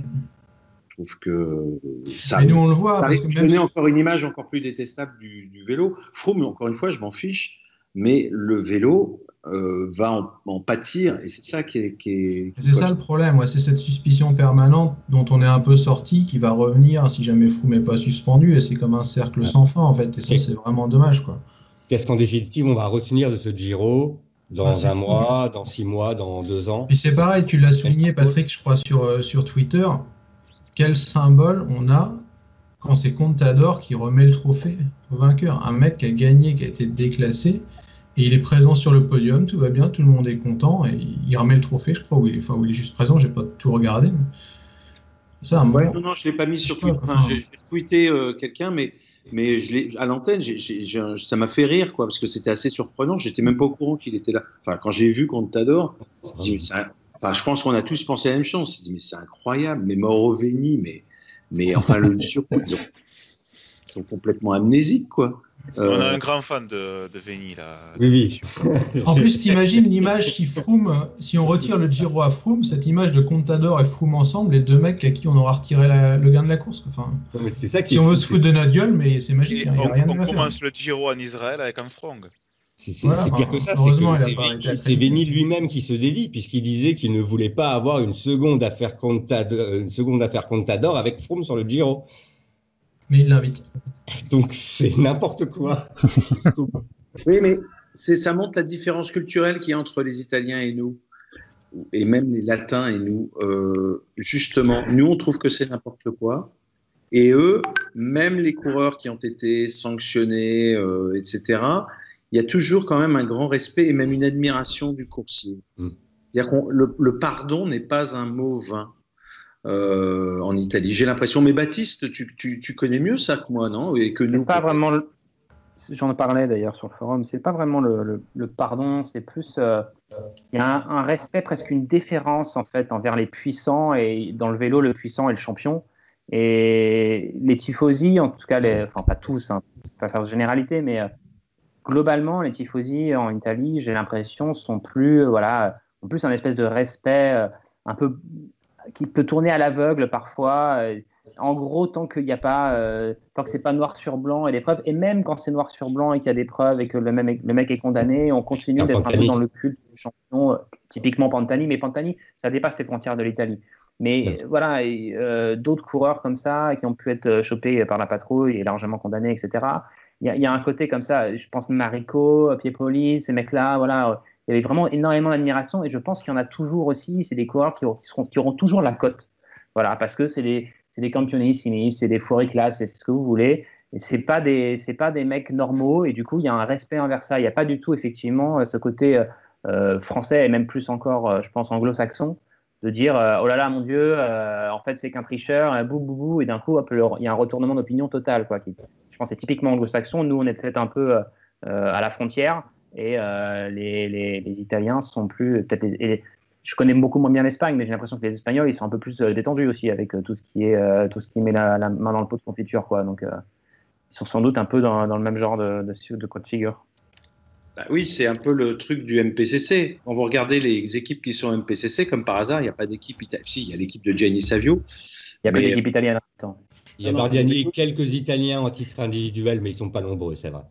ça. Mais nous, on le voit. Ça risque de donner encore une image encore plus détestable du vélo. Froome, encore une fois, je m'en fiche. Mais le vélo va en pâtir, et c'est ça qui est c'est ça le problème, c'est cette suspicion permanente dont on est un peu sorti, qui va revenir si jamais Froome n'est pas suspendu, et c'est comme un cercle sans fin en fait, et ça c'est vraiment dommage, quoi. Qu'est-ce qu'en définitive on va retenir de ce Giro dans un mois, dans 6 mois, dans 2 ans? Et c'est pareil, tu l'as souligné Patrick, je crois sur Twitter, quel symbole on a quand c'est Contador qui remet le trophée au vainqueur, un mec qui a gagné, qui a été déclassé. Et il est présent sur le podium, tout va bien, tout le monde est content, et il remet le trophée, je crois, où il est juste présent, j'ai pas tout regardé. Mais... ça, non, je l'ai pas mis sur Twitter. J'ai tweeté quelqu'un, mais à l'antenne, ça m'a fait rire, quoi, parce que c'était assez surprenant. J'étais même pas au courant qu'il était là. Enfin, quand j'ai vu Contador, je pense qu'on a tous pensé la même chose. On s'est dit, mais c'est incroyable, mais Mauroveni, mais enfin le surcoup, ils sont complètement amnésiques, quoi. On a un grand fan de Veni là. Oui. En plus, t'imagines l'image si on retire le Giro à Froome, cette image de Contador et Froome ensemble, les deux mecs à qui on aura retiré le gain de la course. Enfin, mais c'est ça si on veut se foutre de notre gueule, mais c'est magique. Et on commence le Giro en Israël avec Armstrong. C'est pire que ça, c'est Veni lui-même qui se dédie, puisqu'il disait qu'il ne voulait pas avoir une seconde affaire Contador avec Froome sur le Giro. Mais il l'invite. Donc c'est n'importe quoi. Oui, mais ça montre la différence culturelle qu'il y a entre les Italiens et nous, et même les Latins et nous. Justement, nous on trouve que c'est n'importe quoi, Et eux, même les coureurs qui ont été sanctionnés, etc., il y a toujours quand même un grand respect et même une admiration du coursier. C'est-à-dire que le pardon n'est pas un mot vain en Italie. J'ai l'impression, mais Baptiste, tu connais mieux ça que moi, non? Et que nous. Pas vraiment. J'en parlais d'ailleurs sur le forum. C'est pas vraiment le pardon. C'est plus. Il y a un respect, presque une déférence en fait envers les puissants, et dans le vélo, le puissant est le champion. Et les tifosi, en tout cas, enfin pas tous, hein, pas faire de généralité, mais globalement, les tifosi en Italie, j'ai l'impression, sont plus, ont plus un espèce de respect un peu qui peut tourner à l'aveugle parfois. En gros, tant qu'il n'y a pas, tant que c'est pas noir sur blanc et des preuves, et même quand c'est noir sur blanc et qu'il y a des preuves et que le mec est condamné, on continue d'être un peu dans le culte du champion, typiquement Pantani, mais Pantani, ça dépasse les frontières de l'Italie. Mais voilà, d'autres coureurs comme ça qui ont pu être chopés par la patrouille et largement condamnés, etc. Il y a un côté comme ça. Je pense Marico, Piepoli, ces mecs-là, voilà. Il y avait vraiment énormément d'admiration, et je pense qu'il y en a toujours aussi. C'est des coureurs qui auront toujours la cote, voilà, parce que c'est des campionissimi, c'est des Furiclas, c'est ce que vous voulez. Et c'est pas des mecs normaux, et du coup il y a un respect envers ça. Il n'y a pas du tout effectivement ce côté français, et même plus encore, je pense anglo-saxon, de dire oh là là mon Dieu, en fait c'est qu'un tricheur, bou bou bou, et d'un coup il y a un retournement d'opinion total, quoi. Je pense que c'est typiquement anglo-saxon. Nous on est peut-être un peu à la frontière. Et les Italiens sont plus peut-être je connais beaucoup moins bien l'Espagne, mais j'ai l'impression que les Espagnols ils sont un peu plus détendus aussi avec tout ce qui met la main dans le pot de confiture, quoi. Donc ils sont sans doute un peu dans le même genre de cas de figure. Bah oui, c'est un peu le truc du MPCC. Quand vous regardez les équipes qui sont MPCC, comme par hasard, il n'y a pas d'équipe italienne. Si, il y a l'équipe de Gianni Savio. Il n'y a pas d'équipe italienne. Il y a Bardiani, quelques Italiens en titre individuel, mais ils ne sont pas nombreux, c'est vrai.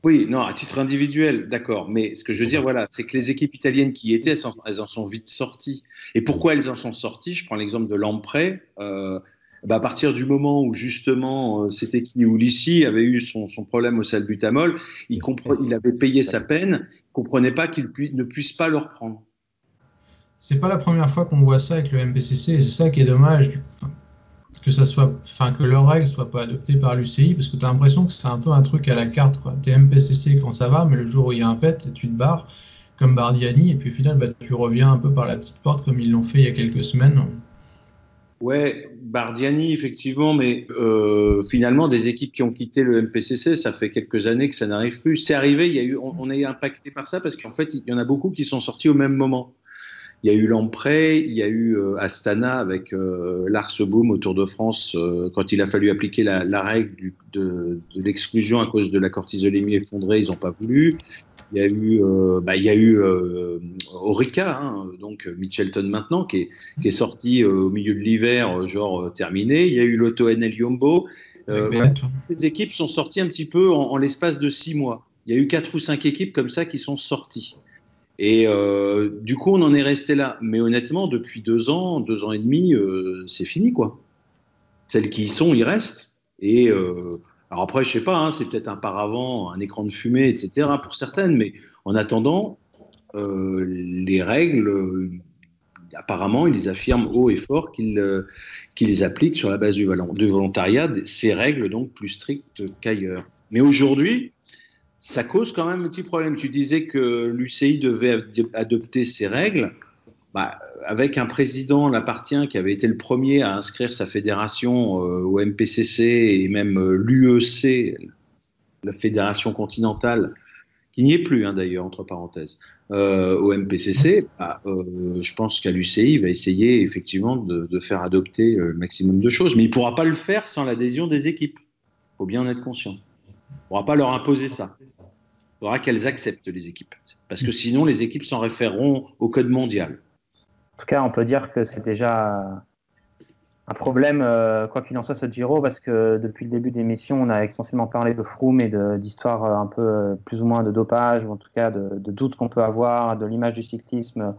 Oui, non, à titre individuel, d'accord. Mais ce que je veux dire, voilà, c'est que les équipes italiennes qui étaient, elles en sont vite sorties. Et pourquoi elles en sont sorties? Je prends l'exemple de Lampre. À partir du moment où justement c'était qui Ulissi avait eu son problème au salbutamol, il avait payé sa peine, il comprenait pas qu'il ne puisse pas le reprendre. C'est pas la première fois qu'on voit ça avec le MPCC, et c'est ça qui est dommage. Que leurs règles soient pas adoptées par l'UCI, parce que tu as l'impression que c'est un peu un truc à la carte, quoi. T'es MPCC quand ça va, mais le jour où il y a un pet, tu te barres comme Bardiani, et puis au final tu reviens un peu par la petite porte comme ils l'ont fait il y a quelques semaines. Ouais, Bardiani effectivement, mais finalement des équipes qui ont quitté le MPCC, ça fait quelques années que ça n'arrive plus. C'est arrivé, on est impacté par ça parce qu'en fait il y en a beaucoup qui sont sortis au même moment. Il y a eu Lampre, il y a eu Astana avec Lars Boom au Tour de France quand il a fallu appliquer la règle de l'exclusion à cause de la cortisolémie effondrée, ils n'ont pas voulu. Il y a eu Orica, donc Mitchelton maintenant, qui est sorti au milieu de l'hiver, terminé. Il y a eu Lotto NL Jumbo. Les équipes sont sorties un petit peu en l'espace de 6 mois. Il y a eu 4 ou 5 équipes comme ça qui sont sorties. Et du coup, on en est resté là. Mais honnêtement, depuis 2 ans et demi, c'est fini, quoi. Celles qui y sont, y restent. Et alors après, je sais pas, c'est peut-être un paravent, un écran de fumée, etc. pour certaines. Mais en attendant, les règles, apparemment, ils affirment haut et fort qu'ils les appliquent sur la base du volontariat, ces règles donc plus strictes qu'ailleurs. Mais aujourd'hui, ça cause quand même un petit problème. Tu disais que l'UCI devait adopter ces règles. Avec un président, Lapartien, qui avait été le premier à inscrire sa fédération au MPCC et même l'UEC, la fédération continentale, qui n'y est plus d'ailleurs, entre parenthèses, au MPCC, je pense qu'à l'UCI, il va essayer effectivement de faire adopter le maximum de choses. Mais il ne pourra pas le faire sans l'adhésion des équipes. Il faut bien en être conscient. On ne pourra pas leur imposer ça. Il faudra qu'elles acceptent les équipes. Parce que sinon, les équipes s'en référeront au code mondial. En tout cas, on peut dire que c'est déjà un problème, quoi qu'il en soit, ce Giro, parce que depuis le début de l'émission, on a essentiellement parlé de Froome et d'histoires un peu plus ou moins de dopage, ou en tout cas de doutes qu'on peut avoir, de l'image du cyclisme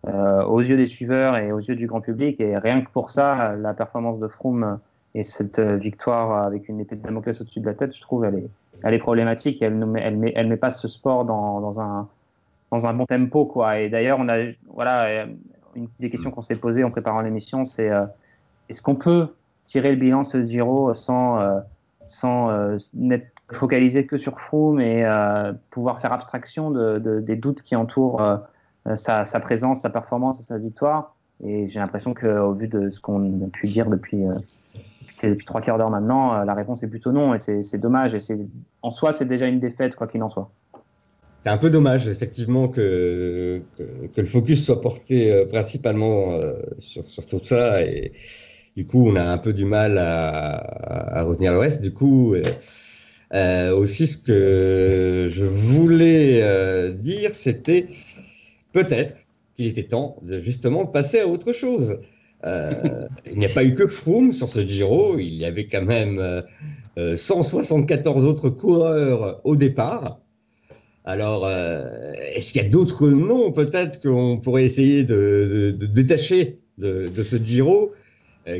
aux yeux des suiveurs et aux yeux du grand public. Et rien que pour ça, la performance de Froome et cette victoire avec une épée de Damoclès au-dessus de la tête, je trouve, elle est problématique. Et elle met pas ce sport dans un bon tempo, quoi. Et d'ailleurs, on a une des questions qu'on s'est posées en préparant l'émission, c'est est-ce qu'on peut tirer le bilan ce Giro sans n'être focalisé que sur Froome et pouvoir faire abstraction des doutes qui entourent sa présence, sa performance et sa victoire. Et j'ai l'impression qu'au vu de ce qu'on a pu dire depuis 3 quarts d'heure maintenant, la réponse est plutôt non. Et c'est dommage. Et en soi, c'est déjà une défaite, quoi qu'il en soit. C'est un peu dommage, effectivement, que le focus soit porté principalement sur tout ça. Et du coup, on a un peu du mal à retenir le reste. Du coup, aussi, ce que je voulais dire, c'était peut-être qu'il était temps de justement passer à autre chose. Il n'y a pas eu que Froome sur ce Giro, il y avait quand même 174 autres coureurs au départ. Alors, est-ce qu'il y a d'autres noms peut-être qu'on pourrait essayer de détacher de ce Giro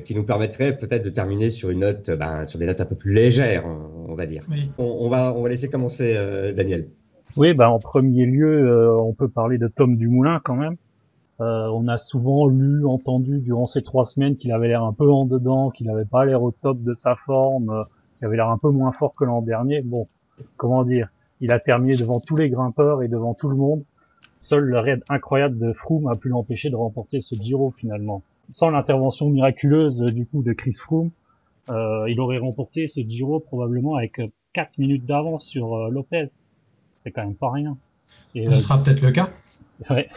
qui nous permettrait peut-être de terminer sur une note, sur des notes un peu plus légères, on va dire. Oui. On va laisser commencer Daniel. Oui, en premier lieu, on peut parler de Tom Dumoulin quand même. On a souvent entendu durant ces 3 semaines qu'il avait l'air un peu en dedans, qu'il n'avait pas l'air au top de sa forme, qu'il avait l'air un peu moins fort que l'an dernier. Bon, comment dire, il a terminé devant tous les grimpeurs et devant tout le monde. Seul le raid incroyable de Froome a pu l'empêcher de remporter ce Giro finalement. Sans l'intervention miraculeuse du coup de Chris Froome, il aurait remporté ce Giro probablement avec 4 minutes d'avance sur Lopez. C'est quand même pas rien. Et, ce sera peut-être le cas. Ouais.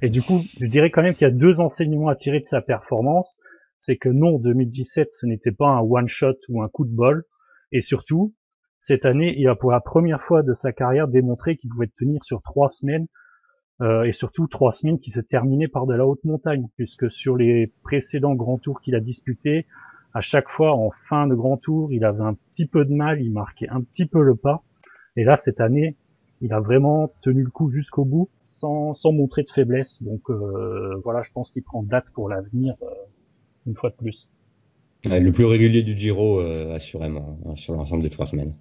Et du coup, je dirais quand même qu'il y a 2 enseignements à tirer de sa performance. C'est que non, 2017, ce n'était pas un one-shot ou un coup de bol. Et surtout, cette année, il a pour la première fois de sa carrière démontré qu'il pouvait tenir sur 3 semaines. Et surtout 3 semaines qui se terminaient par de la haute montagne. Puisque sur les précédents grands tours qu'il a disputés, à chaque fois, en fin de grand tour, il avait un petit peu de mal, il marquait un petit peu le pas. Et là, cette année, il a vraiment tenu le coup jusqu'au bout, sans montrer de faiblesse. Donc voilà, je pense qu'il prend date pour l'avenir, une fois de plus. Le plus régulier du Giro, assurément, sur l'ensemble des 3 semaines.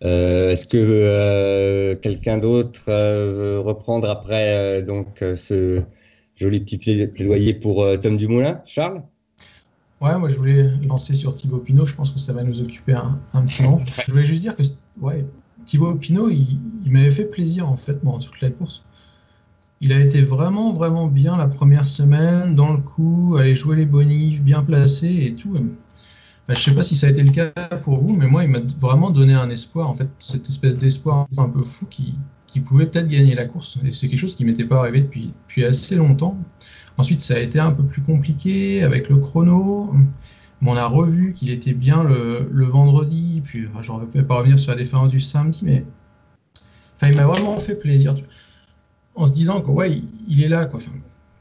Est-ce que quelqu'un d'autre veut reprendre après ce joli petit plaidoyer pour Tom Dumoulin? Charles? Ouais, moi je voulais lancer sur Thibaut Pinot, je pense que ça va nous occuper un petit moment. Je voulais juste dire que Thibaut Pinot, il m'avait fait plaisir en fait, moi, en toute la course. Il a été vraiment, vraiment bien la première semaine, dans le coup, aller jouer les bonifs, bien placé et tout. Je ne sais pas si ça a été le cas pour vous, mais moi, il m'a vraiment donné un espoir, en fait, cette espèce d'espoir un peu fou qui pouvait peut-être gagner la course. Et c'est quelque chose qui ne m'était pas arrivé depuis assez longtemps. Ensuite, ça a été un peu plus compliqué avec le chrono. Mais on a revu qu'il était bien le vendredi, puis je ne vais pas revenir sur la défense du samedi, mais il m'a vraiment fait plaisir. En se disant que il est là, quoi.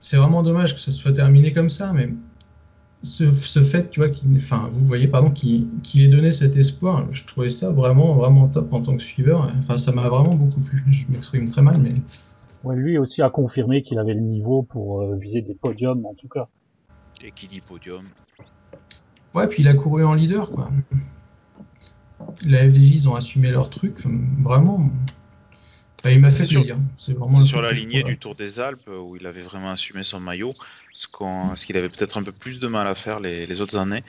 C'est vraiment dommage que ça soit terminé comme ça, mais ce fait, tu vois, qu'il ait donné cet espoir, je trouvais ça vraiment, vraiment top en tant que suiveur. Enfin, ça m'a vraiment beaucoup plu. Je m'exprime très mal, mais... Ouais, lui aussi a confirmé qu'il avait le niveau pour viser des podiums, en tout cas. Et qui dit podium? Ouais, puis il a couru en leader, quoi. La FDJ, ils ont assumé leur truc, vraiment... il m'a fait plaisir. C'est vraiment sur la lignée du Tour des Alpes où il avait vraiment assumé son maillot, ce qu'il avait peut-être un peu plus de mal à faire les autres années.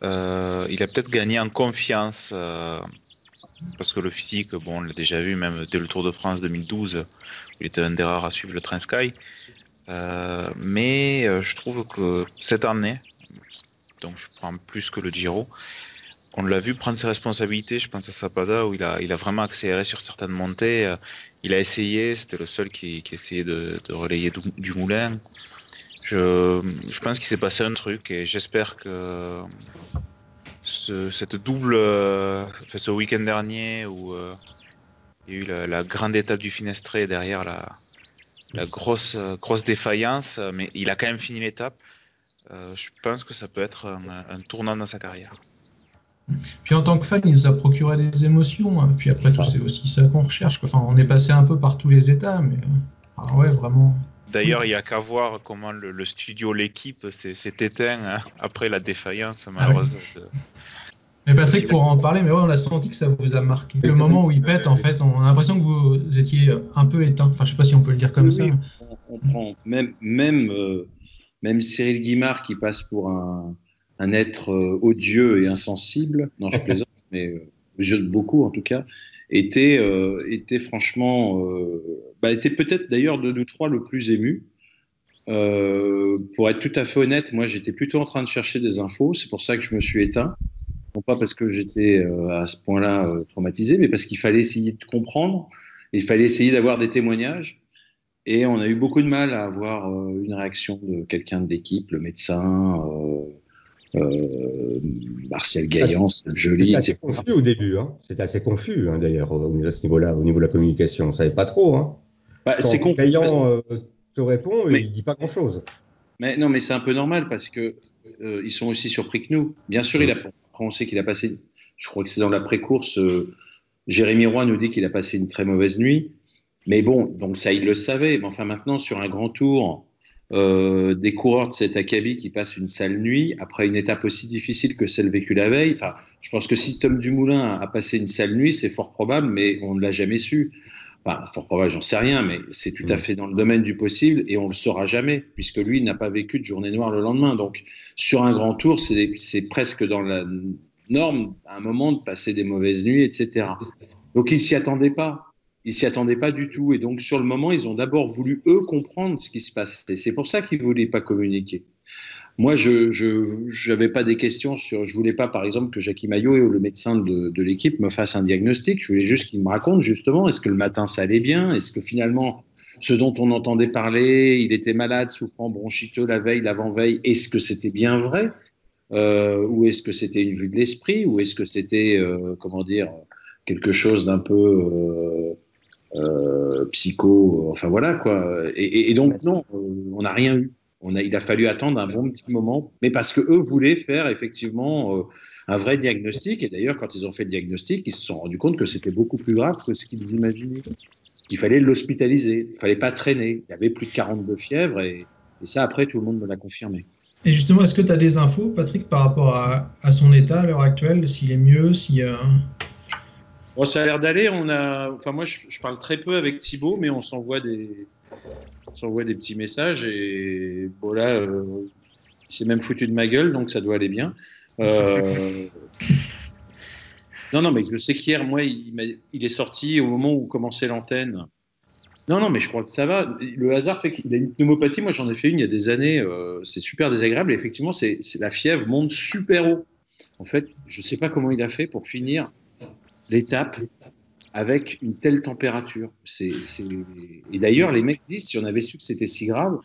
Il a peut-être gagné en confiance parce que le physique, on l'a déjà vu même dès le Tour de France 2012, où il était un des rares à suivre le Train Sky. Mais je trouve que cette année, donc je prends plus que le Giro, on l'a vu prendre ses responsabilités. Je pense à Zapada où il a vraiment accéléré sur certaines montées. Il a essayé, c'était le seul qui essayait de relayer Dumoulin. Je pense qu'il s'est passé un truc et j'espère que ce week-end dernier où il y a eu la grande étape du Finestré derrière la grosse défaillance, mais il a quand même fini l'étape. Je pense que ça peut être un tournant dans sa carrière. Puis en tant que fan, il nous a procuré des émotions. Hein. Puis après, c'est aussi ça qu'on recherche. Enfin, on est passé un peu par tous les états, mais ouais, vraiment. D'ailleurs, il n'y a qu'à voir comment le studio, l'équipe s'est éteint après la défaillance malheureuse. Mais Patrick pourra en parler, mais ouais, on a senti que ça vous a marqué. Le moment où il pète, en fait, on a l'impression que vous étiez un peu éteint. Enfin, je sais pas si on peut le dire comme ça. On prend même Cyril Guimard qui passe pour un un être odieux et insensible, non je plaisante, mais aux yeux de beaucoup en tout cas, était franchement, était peut-être d'ailleurs de nous trois le plus ému. Pour être tout à fait honnête, moi j'étais plutôt en train de chercher des infos, c'est pour ça que je me suis éteint. Non pas parce que j'étais à ce point-là traumatisé, mais parce qu'il fallait essayer de comprendre, il fallait essayer d'avoir des témoignages. Et on a eu beaucoup de mal à avoir une réaction de quelqu'un de l'équipe, le médecin, Martial Gaillan, Joly. C'était assez confus au début, hein. C'était assez confus d'ailleurs à ce niveau-là, au niveau de la communication. On ne savait pas trop. Hein. C'est confus. Gaillan te répond, il ne dit pas grand-chose. Mais non, mais c'est un peu normal parce que ils sont aussi surpris que nous. Bien sûr, on sait qu'il a passé, je crois que c'est dans l'après-course, Jérémy Roy nous dit qu'il a passé une très mauvaise nuit. Mais bon, donc ça, il le savait. Mais enfin, maintenant, sur un grand tour, des coureurs de cet acabit qui passent une sale nuit, après une étape aussi difficile que celle vécue la veille, enfin, je pense que si Tom Dumoulin a passé une sale nuit, c'est fort probable, mais on ne l'a jamais su. Enfin, fort probable, j'en sais rien, mais c'est tout à fait dans le domaine du possible et on ne le saura jamais, puisque lui n'a pas vécu de journée noire le lendemain. Donc, sur un grand tour, c'est presque dans la norme, à un moment, de passer des mauvaises nuits, etc. Donc, ils ne s'y attendaient pas. Ils s'y attendaient pas du tout. Et donc, sur le moment, ils ont d'abord voulu, eux, comprendre ce qui se passait. C'est pour ça qu'ils ne voulaient pas communiquer. Moi, je n'avais pas des questions sur... Je ne voulais pas, par exemple, que Jackie Maillot, le médecin de l'équipe, me fasse un diagnostic. Je voulais juste qu'il me raconte, justement, est-ce que le matin, ça allait bien? Est-ce que finalement, ce dont on entendait parler, il était malade, souffrant bronchiteux la veille, l'avant-veille, est-ce que c'était bien vrai? Ou est-ce que c'était une vue de l'esprit? Ou est-ce que c'était, quelque chose d'un peu... psycho, enfin voilà quoi. Et donc non, on n'a rien eu. Il a fallu attendre un bon petit moment, mais parce que eux voulaient faire effectivement un vrai diagnostic. Et d'ailleurs, quand ils ont fait le diagnostic, ils se sont rendus compte que c'était beaucoup plus grave que ce qu'ils imaginaient. Il fallait l'hospitaliser, il fallait pas traîner. Il y avait plus de 42 fièvres et ça après tout le monde me l'a confirmé. Et justement, est-ce que tu as des infos, Patrick, par rapport à son état à l'heure actuelle, s'il est mieux, Bon, ça a l'air d'aller. Moi, je parle très peu avec Thibaut, mais on s'envoie des petits messages. Et bon, là, il s'est même foutu de ma gueule, donc ça doit aller bien. Non, mais je sais qu'hier, moi, il est sorti au moment où commençait l'antenne. Non, mais je crois que ça va. Le hasard fait qu'il a une pneumopathie. Moi, j'en ai fait une il y a des années. C'est super désagréable. Et effectivement, la fièvre monte super haut. En fait, je ne sais pas comment il a fait pour finir l'étape avec une telle température. Et d'ailleurs, les mecs disent, si on avait su que c'était si grave,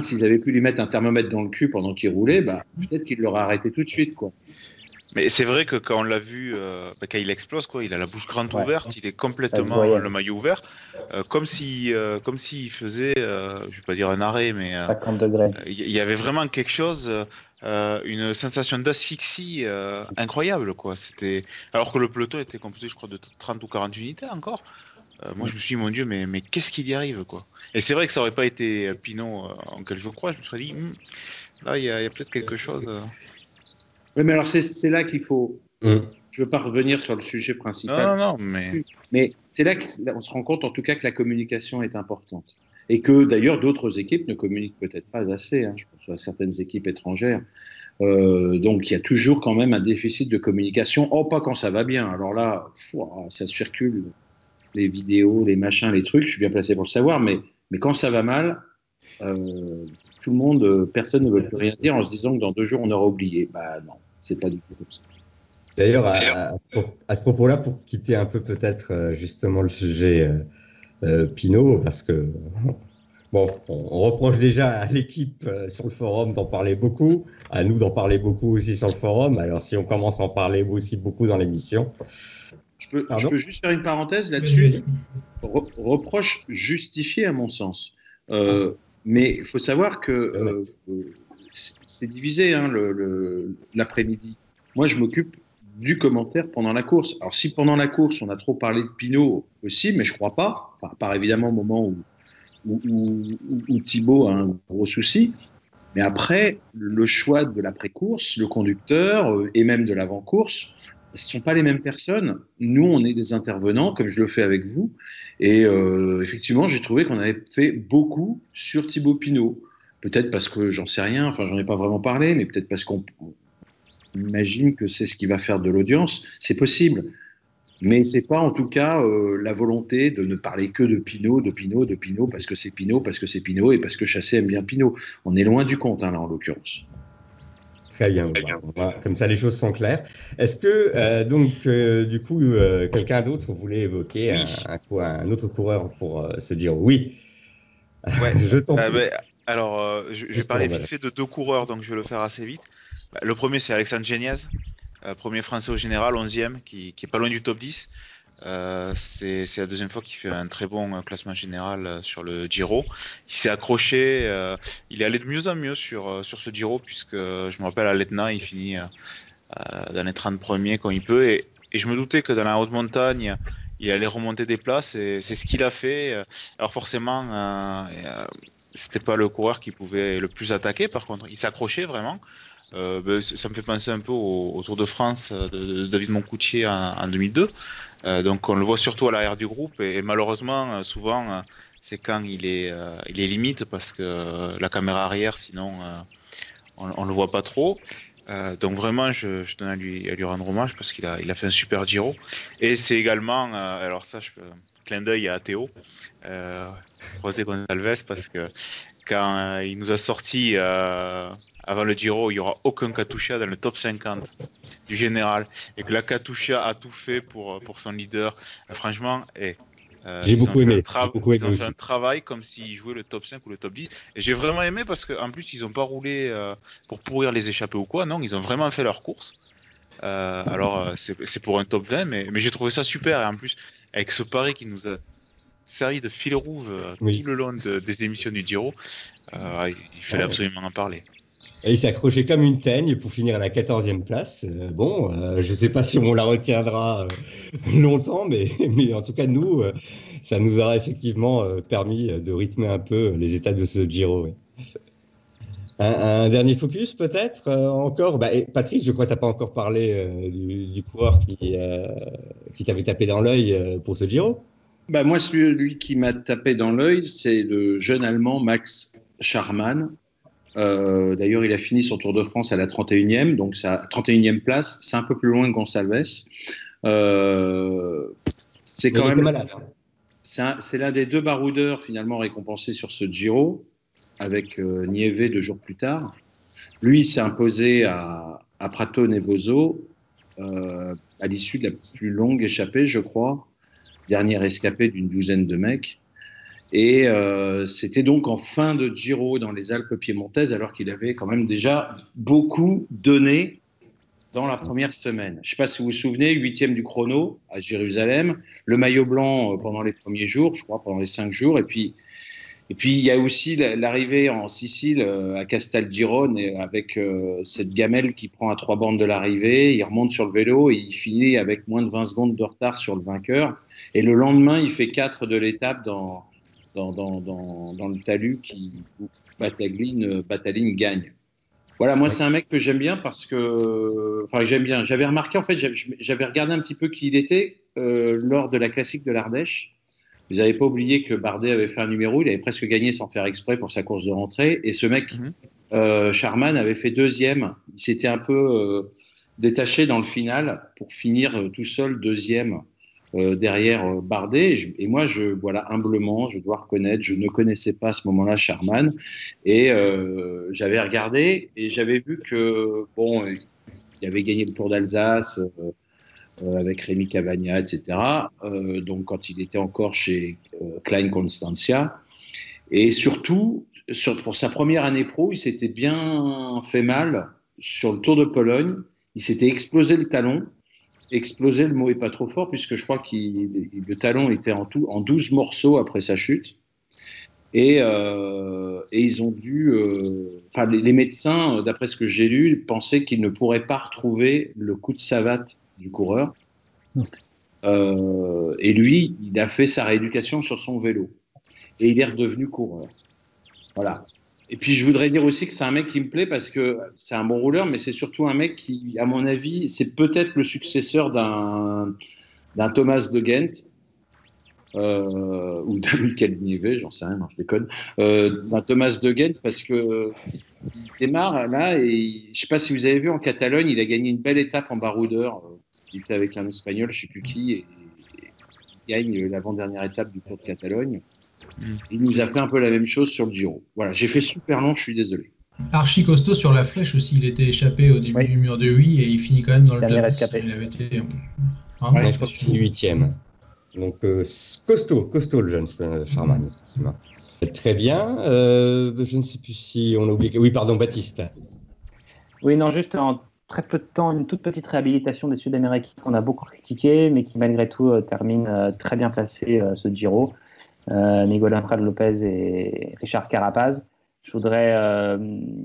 s'ils avaient pu lui mettre un thermomètre dans le cul pendant qu'il roulait, peut-être qu'il l'aurait arrêté tout de suite, quoi. Mais c'est vrai que quand on l'a vu, quand il explose, quoi, il a la bouche grande ouverte, il est complètement le maillot ouvert, comme s'il faisait, je vais pas dire un arrêt, mais 50 degrés. Il y avait vraiment quelque chose, une sensation d'asphyxie incroyable, quoi. Alors que le peloton était composé, je crois, de 30 ou 40 unités encore. Moi, je me suis dit, mon Dieu, mais qu'est-ce qu'il y arrive, quoi. Et c'est vrai que ça aurait pas été Pinot en quel je crois. Je me serais dit, là, il y a peut-être quelque chose. Oui, mais alors c'est là qu'il faut. Je veux pas revenir sur le sujet principal. Non, mais c'est là qu'on se rend compte, en tout cas, que la communication est importante. Et que d'ailleurs, d'autres équipes ne communiquent peut-être pas assez. Je pense à certaines équipes étrangères. Donc, il y a toujours quand même un déficit de communication. Pas quand ça va bien. Alors là, ça circule. Les vidéos, les machins, les trucs, je suis bien placé pour le savoir. Mais quand ça va mal, tout le monde, personne ne veut plus rien dire en se disant que dans 2 jours, on aura oublié. Non, c'est pas du tout comme ça. D'ailleurs, à ce propos-là, pour quitter un peu peut-être justement le sujet Pinot, parce que on reproche déjà à l'équipe sur le forum d'en parler beaucoup, à nous d'en parler beaucoup aussi sur le forum. Alors si on commence à en parler aussi beaucoup dans l'émission. Je peux juste faire une parenthèse là-dessus. Reproche justifié à mon sens. Mais il faut savoir que c'est divisé l'après-midi. Moi, je m'occupe du commentaire pendant la course. Alors, si pendant la course, on a trop parlé de Pinot aussi, mais je crois pas, à part évidemment au moment où Thibaut a un gros souci. Mais après, le choix de l'après-course, le conducteur et même de l'avant-course, ce ne sont pas les mêmes personnes. Nous, on est des intervenants, comme je le fais avec vous. Et effectivement, j'ai trouvé qu'on avait fait beaucoup sur Thibaut Pinot. Peut-être parce que j'en sais rien, j'en ai pas vraiment parlé, mais peut-être parce qu'on imagine que c'est ce qui va faire de l'audience. C'est possible. Mais c'est pas en tout cas la volonté de ne parler que de Pinot, parce que c'est Pinot, et parce que Chassé aime bien Pinot. On est loin du compte, hein, là, en l'occurrence. Très bien. Comme ça, les choses sont claires. Est-ce que, du coup, quelqu'un d'autre voulait évoquer un autre coureur pour se dire oui? Ouais. Je t'en prie. Alors, je vais parler vite fait de 2 coureurs, donc je vais le faire assez vite. Le premier, c'est Alexandre Geniez, premier français au général, 11e, qui est pas loin du top 10. C'est la deuxième fois qu'il fait un très bon classement général sur le Giro. Il s'est accroché, il est allé de mieux en mieux sur ce Giro, puisque je me rappelle à l'Etna, il finit dans les 30 premiers quand il peut. Et je me doutais que dans la haute montagne, il allait remonter des places, et c'est ce qu'il a fait. Alors forcément, c'était pas le coureur qui pouvait le plus attaquer, par contre, il s'accrochait vraiment. Ça me fait penser un peu au Tour de France de David Moncoutier en 2002. Donc on le voit surtout à l'arrière du groupe, et malheureusement souvent c'est quand il est limite, parce que la caméra arrière sinon on le voit pas trop. Donc vraiment je tenais à lui rendre hommage, parce qu'il a fait un super Giro. Et c'est également alors ça, clin d'œil à Théo, José Gonçalves, parce que quand il nous a sorti avant le Giro, il n'y aura aucun Katusha dans le top 50 du général, et que la Katusha a tout fait pour son leader. Franchement, j'ai beaucoup aimé. Ils ont fait un travail comme s'ils jouaient le top 5 ou le top 10. Et j'ai vraiment aimé, parce qu'en plus, ils n'ont pas roulé pour pourrir les échappées ou quoi. Non, ils ont vraiment fait leur course. Alors, c'est pour un top 20, mais j'ai trouvé ça super. Et en plus, avec ce pari qui nous a servi de fil rouge tout le long des émissions du Giro, il fallait absolument en parler. Et il s'est accroché comme une teigne pour finir à la 14e place. Je ne sais pas si on la retiendra longtemps, mais en tout cas, nous, ça nous aura effectivement permis de rythmer un peu les étapes de ce Giro. Oui. Un dernier focus, peut-être, encore. Patrick, je crois que tu n'as pas encore parlé du coureur qui t'avait tapé dans l'œil pour ce Giro. Moi, celui qui m'a tapé dans l'œil, c'est le jeune Allemand Max Scharmann. D'ailleurs, il a fini son Tour de France à la 31e, donc sa 31e place, c'est un peu plus loin que Gonçalves. C'est quand même malade. C'est l'un des 2 baroudeurs finalement récompensés sur ce Giro, avec Nieve 2 jours plus tard. Lui, il s'est imposé à Prato Nevoso à l'issue de la plus longue échappée, je crois, dernière escapée d'une douzaine de mecs. Et c'était donc en fin de Giro dans les Alpes piémontaises, alors qu'il avait quand même déjà beaucoup donné dans la première semaine. Je ne sais pas si vous vous souvenez, 8e du chrono à Jérusalem, le maillot blanc pendant les premiers jours, je crois pendant les 5 jours, et puis il y a aussi l'arrivée en Sicile à Castelgirone, avec cette gamelle qui prend à 3 bornes de l'arrivée, il remonte sur le vélo et il finit avec moins de 20 secondes de retard sur le vainqueur. Et le lendemain, il fait 4 de l'étape dans le talus où Battaline gagne. Voilà, moi c'est un mec que j'aime bien parce que, j'aime bien. J'avais remarqué, en fait, j'avais regardé un petit peu qui il était lors de la classique de l'Ardèche. Vous n'avez pas oublié que Bardet avait fait un numéro, il avait presque gagné sans faire exprès pour sa course de rentrée. Et ce mec, Scharmann, avait fait 2e. Il s'était un peu détaché dans le final pour finir tout seul 2e. Derrière Bardet, et moi, humblement, je dois reconnaître, je ne connaissais pas à ce moment-là Scharmann, et j'avais regardé et j'avais vu que il avait gagné le Tour d'Alsace avec Rémi Cavagna, etc. Donc quand il était encore chez Klein Constantia, et surtout pour sa première année pro, il s'était bien fait mal sur le Tour de Pologne. Il s'était explosé le talon. Exploser, le mot est pas trop fort, puisque je crois que le talon était en 12 morceaux après sa chute. Et ils ont dû... les médecins, d'après ce que j'ai lu, pensaient qu'ils ne pourraient pas retrouver le coup de savate du coureur. Et lui, il a fait sa rééducation sur son vélo. Et il est redevenu coureur. Voilà. Et puis, je voudrais dire aussi que c'est un mec qui me plaît parce que c'est un bon rouleur, mais c'est surtout un mec qui, à mon avis, c'est peut-être le successeur d'un Thomas de Ghent. ou d'un Michael Nivet, j'en sais rien, non, je déconne, d'un Thomas De Gendt, parce que il démarre là, et je sais pas si vous avez vu en Catalogne, il a gagné une belle étape en baroudeur. Il était avec un Espagnol, je sais plus qui, et il gagne l'avant-dernière étape du Tour de Catalogne. Il nous a fait un peu la même chose sur le Giro. Voilà, j'ai fait super long, je suis désolé. Archi costaud sur la flèche aussi, il était échappé au début du mur de 8 et il finit quand même dans le top 10. Il avait été je pense qu'il est 8e. Donc costaud le jeune Sharman, effectivement. Très bien. Je ne sais plus si on a oublié. Oui, pardon, Baptiste. Oui, non, juste en très peu de temps, une toute petite réhabilitation des Sud-Américains qu'on a beaucoup critiqué, mais qui malgré tout termine très bien placé ce Giro. Miguel Ángel López et Richard Carapaz. Je voudrais,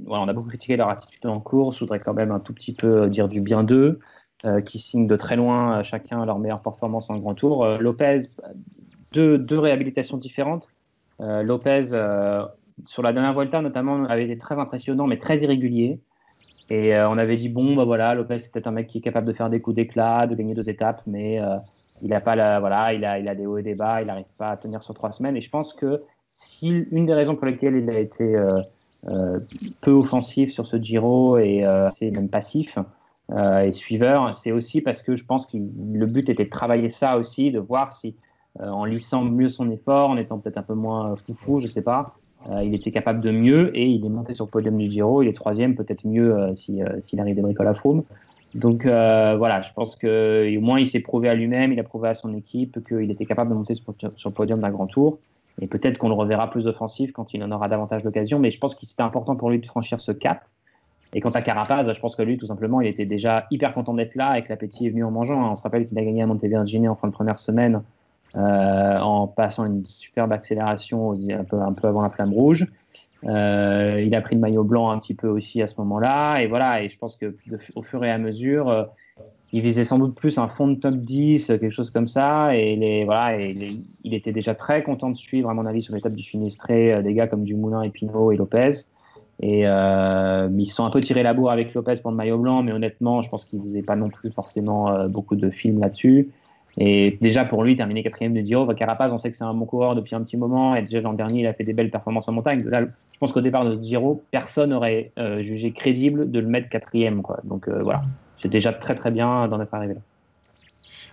on a beaucoup critiqué leur attitude en course. Je voudrais quand même un tout petit peu dire du bien d'eux, qui signent de très loin chacun leur meilleure performance en Grand Tour. López, deux réhabilitations différentes. López, sur la dernière Vuelta notamment, avait été très impressionnant, mais très irrégulier. Et on avait dit López c'est peut-être un mec qui est capable de faire des coups d'éclat, de gagner 2 étapes, mais il a pas il a des hauts et des bas, il n'arrive pas à tenir sur 3 semaines. Et je pense que une des raisons pour lesquelles il a été peu offensif sur ce Giro et c'est même passif et suiveur, c'est aussi parce que je pense que le but était de travailler ça aussi, de voir si en lissant mieux son effort, en étant peut-être un peu moins foufou, je sais pas, il était capable de mieux et il est monté sur le podium du Giro, il est 3e, peut-être mieux s'il arrive des bricoles à Froome. Donc je pense qu'au moins il s'est prouvé à lui-même, il a prouvé à son équipe qu'il était capable de monter sur le podium d'un grand tour. Et peut-être qu'on le reverra plus offensif quand il en aura davantage l'occasion, mais je pense que c'était important pour lui de franchir ce cap. Et quant à Carapaz, je pense que lui, tout simplement, il était déjà hyper content d'être là et que l'appétit est venu en mangeant. On se rappelle qu'il a gagné à Montevergine en fin de première semaine en passant une superbe accélération un peu avant la flamme rouge. Il a pris le maillot blanc un petit peu aussi à ce moment-là. Et voilà, et je pense qu'au fur et à mesure, il visait sans doute plus un fond de top 10, quelque chose comme ça. Et il était déjà très content de suivre, à mon avis, sur l'étape du Finistré, des gars comme Dumoulin, Pinot et López. Et ils se sont un peu tirés la bourre avec López pour le maillot blanc, mais honnêtement, je pense qu'ils ne faisaient pas non plus forcément beaucoup de films là-dessus. Et déjà, pour lui, terminer 4e du Giro, Carapaz, on sait que c'est un bon coureur depuis un petit moment. Et déjà, l'an dernier, il a fait des belles performances en montagne. Là, je pense qu'au départ de ce Giro, personne n'aurait jugé crédible de le mettre 4e, quoi. Donc voilà. C'est déjà très très bien d'en être arrivé là.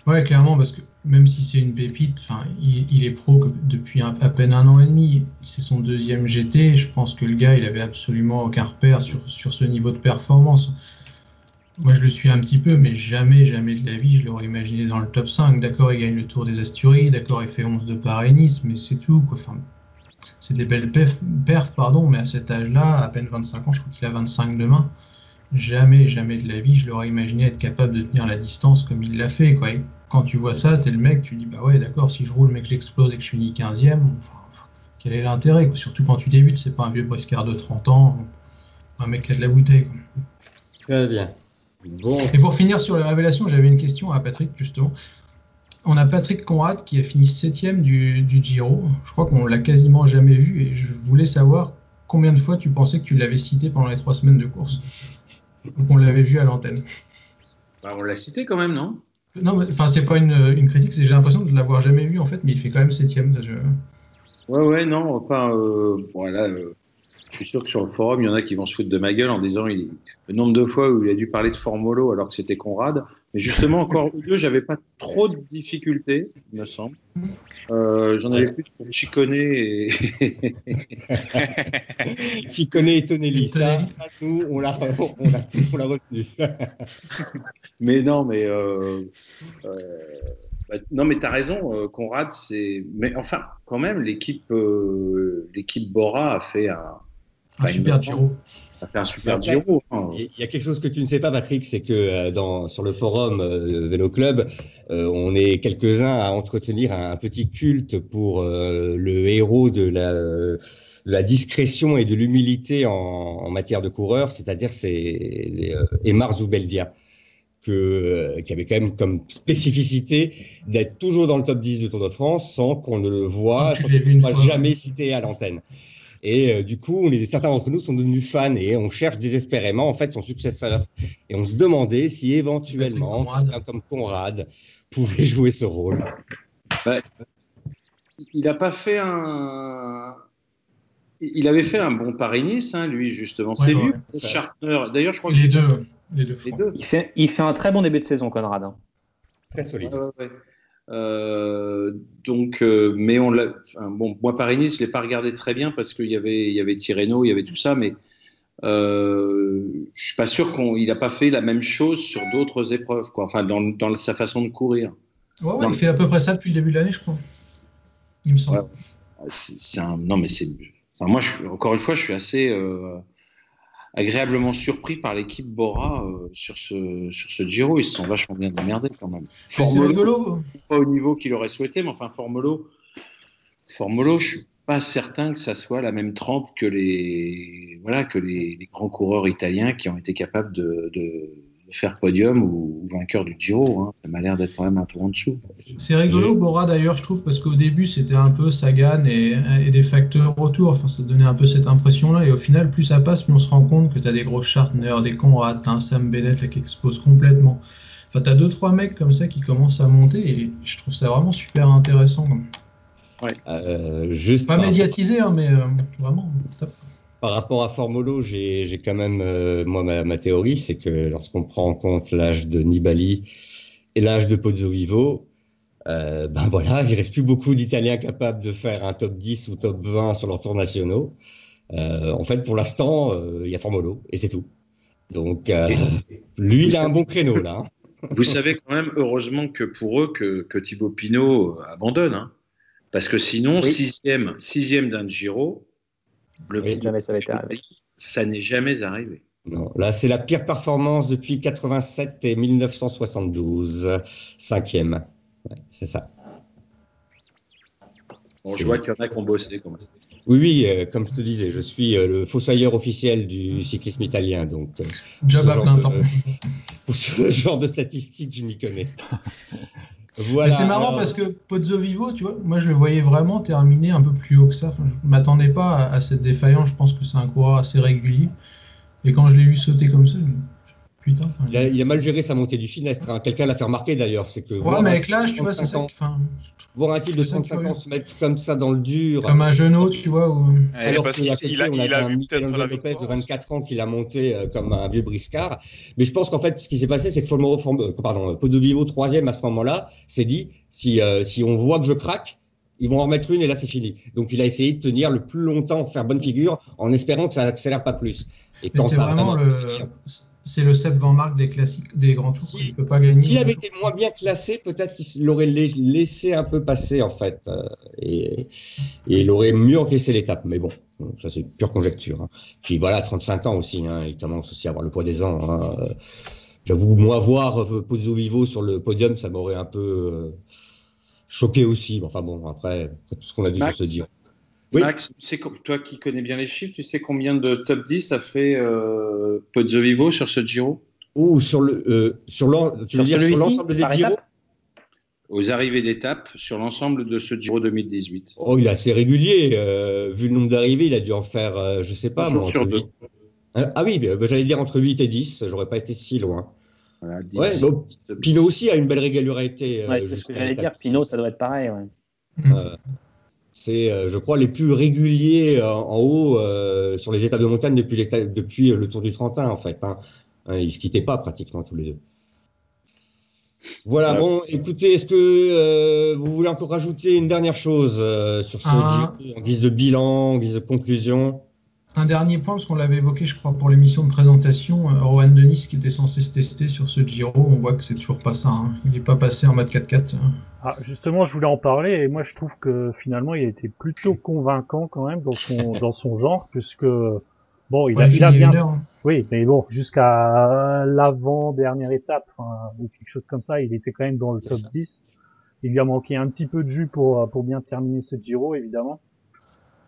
Ouais, clairement, parce que même si c'est une pépite, il est pro depuis à peine 1 an et demi. C'est son 2e GT. Je pense que le gars, il avait absolument aucun repère sur ce niveau de performance. Moi, je le suis un petit peu, mais jamais de la vie, je l'aurais imaginé dans le top 5. D'accord, il gagne le Tour des Asturies. D'accord, il fait 11 de Paris-Nice, mais c'est tout, quoi. C'est des belles perfs, mais à cet âge-là, à peine 25 ans, je crois qu'il a 25 demain. Jamais de la vie, je l'aurais imaginé être capable de tenir la distance comme il l'a fait, quoi. Et quand tu vois ça, t'es le mec, tu dis, bah ouais, d'accord, si je roule mais que j'explose et que je finis 15e, quel est l'intérêt, quoi. Surtout quand tu débutes, c'est pas un vieux briscard de 30 ans, un mec qui a de la bouteille, quoi. Très bien. Bon. Et pour finir sur les révélations, j'avais une question à Patrick, justement. On a Patrick Conrad qui a fini 7e du Giro. Je crois qu'on l'a quasiment jamais vu et je voulais savoir combien de fois tu pensais que tu l'avais cité pendant les 3 semaines de course. Donc on l'avait vu à l'antenne. Bah, on l'a cité quand même, non? Non, c'est pas une critique, j'ai l'impression de l'avoir jamais vu en fait, mais il fait quand même 7e. Ouais, non, enfin, voilà. Je suis sûr que sur le forum, il y en a qui vont se foutre de ma gueule en disant le nombre de fois où il a dû parler de Formolo alors que c'était Conrad. Mais justement, encore deux, j'avais pas trop de difficultés, il me semble. J'en avais plus pour Ciccone et... Ciccone et Tonelli. Ça, nous, on l'a retenu. Mais non, non, mais t'as raison, Conrad, c'est... Mais enfin, quand même, l'équipe Bora a fait un super Giro. Ça fait un super Giro. Il y a quelque chose que tu ne sais pas, Patrick, c'est que sur le forum Vélo Club, on est quelques-uns à entretenir un petit culte pour le héros de la discrétion et de l'humilité en matière de coureur, c'est-à-dire c'est Emar Zubeldia, qui avait quand même comme spécificité d'être toujours dans le top 10 du Tour de France sans qu'on ne le voit, sans qu'il ne soit jamais cité à l'antenne. Et du coup, certains d'entre nous sont devenus fans et on cherche désespérément en fait son successeur. Et on se demandait si éventuellement quelqu'un comme Conrad pouvait jouer ce rôle. Ouais. il n'a pas fait un. Il avait fait un bon Paris-Nice, hein, lui, justement. C'est lui, Chartner. D'ailleurs, je crois que les deux. Les deux. Il fait un très bon début de saison, Conrad. Hein. Très solide. Ouais. Mais on l'a. Bon, moi, Paris-Nice, je l'ai pas regardé très bien parce qu'il y avait Tirreno, il y avait tout ça, mais je suis pas sûr qu'il n'a pas fait la même chose sur d'autres épreuves, quoi. Enfin, dans sa façon de courir. Ouais, il fait à peu près ça depuis le début de l'année, je crois. Il me semble. Ouais. Non, mais c'est. Enfin, moi, encore une fois, je suis assez agréablement surpris par l'équipe Bora sur ce Giro. Ils se sont vachement bien démerdés quand même. C'est rigolo. Pas au niveau qu'il aurait souhaité, mais enfin, Formolo, je suis pas certain que ça soit la même trempe que les grands coureurs italiens qui ont été capables de faire podium ou vainqueur du Giro. Hein. Ça m'a l'air d'être quand même un peu en dessous. C'est rigolo, Bora, d'ailleurs, je trouve, parce qu'au début, c'était un peu Sagan et des facteurs autour. Enfin, ça donnait un peu cette impression-là. Et au final, plus ça passe, plus on se rend compte que tu as des gros Chartner, des Conrad, un Sam Bennett là, qui explose complètement. Enfin, tu as 2-3 mecs comme ça qui commencent à monter et je trouve ça vraiment super intéressant. Ouais. Juste pas médiatisé, hein, mais vraiment top. Par rapport à Formolo, j'ai quand même, moi, ma théorie, c'est que lorsqu'on prend en compte l'âge de Nibali et l'âge de Pozzovivo, ben voilà, il reste plus beaucoup d'Italiens capables de faire un top 10 ou top 20 sur leurs tours nationaux. En fait, pour l'instant, il y a Formolo et c'est tout. Donc, lui, il a un bon créneau, là. Vous savez quand même, heureusement que pour eux, que Thibaut Pinot abandonne. Hein. Parce que sinon, sixième d'un Giro, jamais ça va être arrivé. Ça n'est jamais arrivé. Non, là, c'est la pire performance depuis 87 et 1972. 5e. Ouais, c'est ça. Bon, je vois qu'il y en a qui ont bossé quand même. Oui, comme je te disais, je suis le fossoyeur officiel du cyclisme italien. Donc, job à plein temps. Pour ce genre de statistiques, je m'y connais. Voilà, mais c'est marrant parce que Pozzovivo, tu vois, moi je le voyais vraiment terminer un peu plus haut que ça. Enfin, je ne m'attendais pas à cette défaillance. Je pense que c'est un coureur assez régulier. Et quand je l'ai vu sauter comme ça, putain. Il a mal géré sa montée du Finestre. Hein. Quelqu'un l'a fait remarquer d'ailleurs. C'est que ouais, mais avec l'âge, tu vois, c'est ça. Voir un type de 35 ans se mettre comme ça dans le dur. Comme un genou, tu vois. Alors qu'il y a côté, on a un Mikel Lopez de 24 ans qui l'a monté comme un vieux briscard. Mais je pense qu'en fait, ce qui s'est passé, c'est que Pozzovivo, 3e à ce moment-là, s'est dit, si on voit que je craque, ils vont en remettre une et là, c'est fini. Donc, il a essayé de tenir le plus longtemps, faire bonne figure, en espérant que ça n'accélère pas plus. Et quand c'est vraiment c'est le Sepp Van Mark des classiques, des grands tours. Il peut pas gagner. S'il avait été moins bien classé, peut-être qu'il l'aurait laissé un peu passer en fait, et il aurait mieux encaissé l'étape. Mais bon, ça c'est pure conjecture. Hein. Puis voilà, 35 ans aussi, hein, il commence aussi à avoir le poids des ans. Hein. J'avoue, moi voir Pozzovivo sur le podium, ça m'aurait un peu choqué aussi. Enfin bon, après tout ce qu'on a dit sur ce Giro. Oui. Max, toi qui connais bien les chiffres, tu sais combien de top 10 a fait Pozzovivo sur ce Giro? Ou sur l'ensemble des Giro? Aux arrivées d'étape sur l'ensemble de ce Giro 2018. Oh, il est assez régulier. Vu le nombre d'arrivées, il a dû en faire, je sais pas, moi, entre 8. Ah oui, j'allais dire entre 8 et 10, j'aurais pas été si loin. Voilà, 10, ouais, donc, Pinot aussi a une belle régularité. Ouais, c'est ce que j'allais dire, Pinot, ça doit être pareil. Ouais. C'est, je crois, les plus réguliers en haut sur les étapes de montagne depuis le Tour du Trentin, en fait. Hein. Ils ne se quittaient pas pratiquement tous les deux. Voilà, bon, écoutez, est-ce que vous voulez encore rajouter une dernière chose sur ce Giro, en guise de bilan, en guise de conclusion? Un dernier point, parce qu'on l'avait évoqué, je crois, pour l'émission de présentation, Rohan Dennis qui était censé se tester sur ce Giro, on voit que c'est toujours pas ça. Hein. Il n'est pas passé en mode 4x4. Ah, justement, je voulais en parler, et moi je trouve que finalement il a été plutôt convaincant quand même dans son genre, puisque bon, il a bien. Oui, mais bon, jusqu'à l'avant-dernière étape, ou quelque chose comme ça, il était quand même dans le top 10. Il lui a manqué un petit peu de jus pour bien terminer ce Giro, évidemment.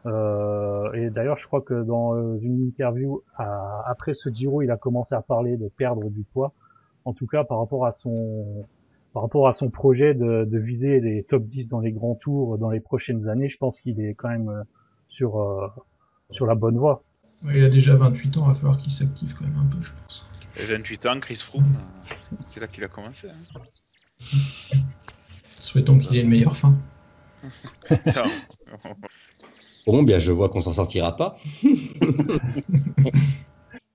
Et d'ailleurs, je crois que dans une interview après ce Giro, il a commencé à parler de perdre du poids. En tout cas, par rapport à son projet de viser les top 10 dans les grands tours dans les prochaines années, je pense qu'il est quand même sur la bonne voie. Ouais, il a déjà 28 ans, il va falloir qu'il s'active quand même un peu, je pense. Et 28 ans, Chris Froome, c'est là qu'il a commencé. Hein. Souhaitons qu'il ait une meilleure fin. Bon, bien, je vois qu'on s'en sortira pas.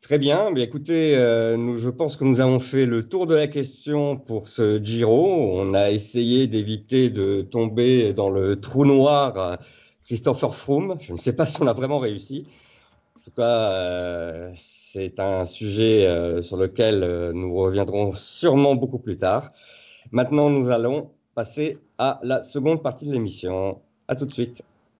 Très bien. Bien, écoutez, je pense que nous avons fait le tour de la question pour ce Giro. On a essayé d'éviter de tomber dans le trou noir Christopher Froome. Je ne sais pas si on a vraiment réussi. En tout cas, c'est un sujet sur lequel nous reviendrons sûrement beaucoup plus tard. Maintenant, nous allons passer à la seconde partie de l'émission. À tout de suite.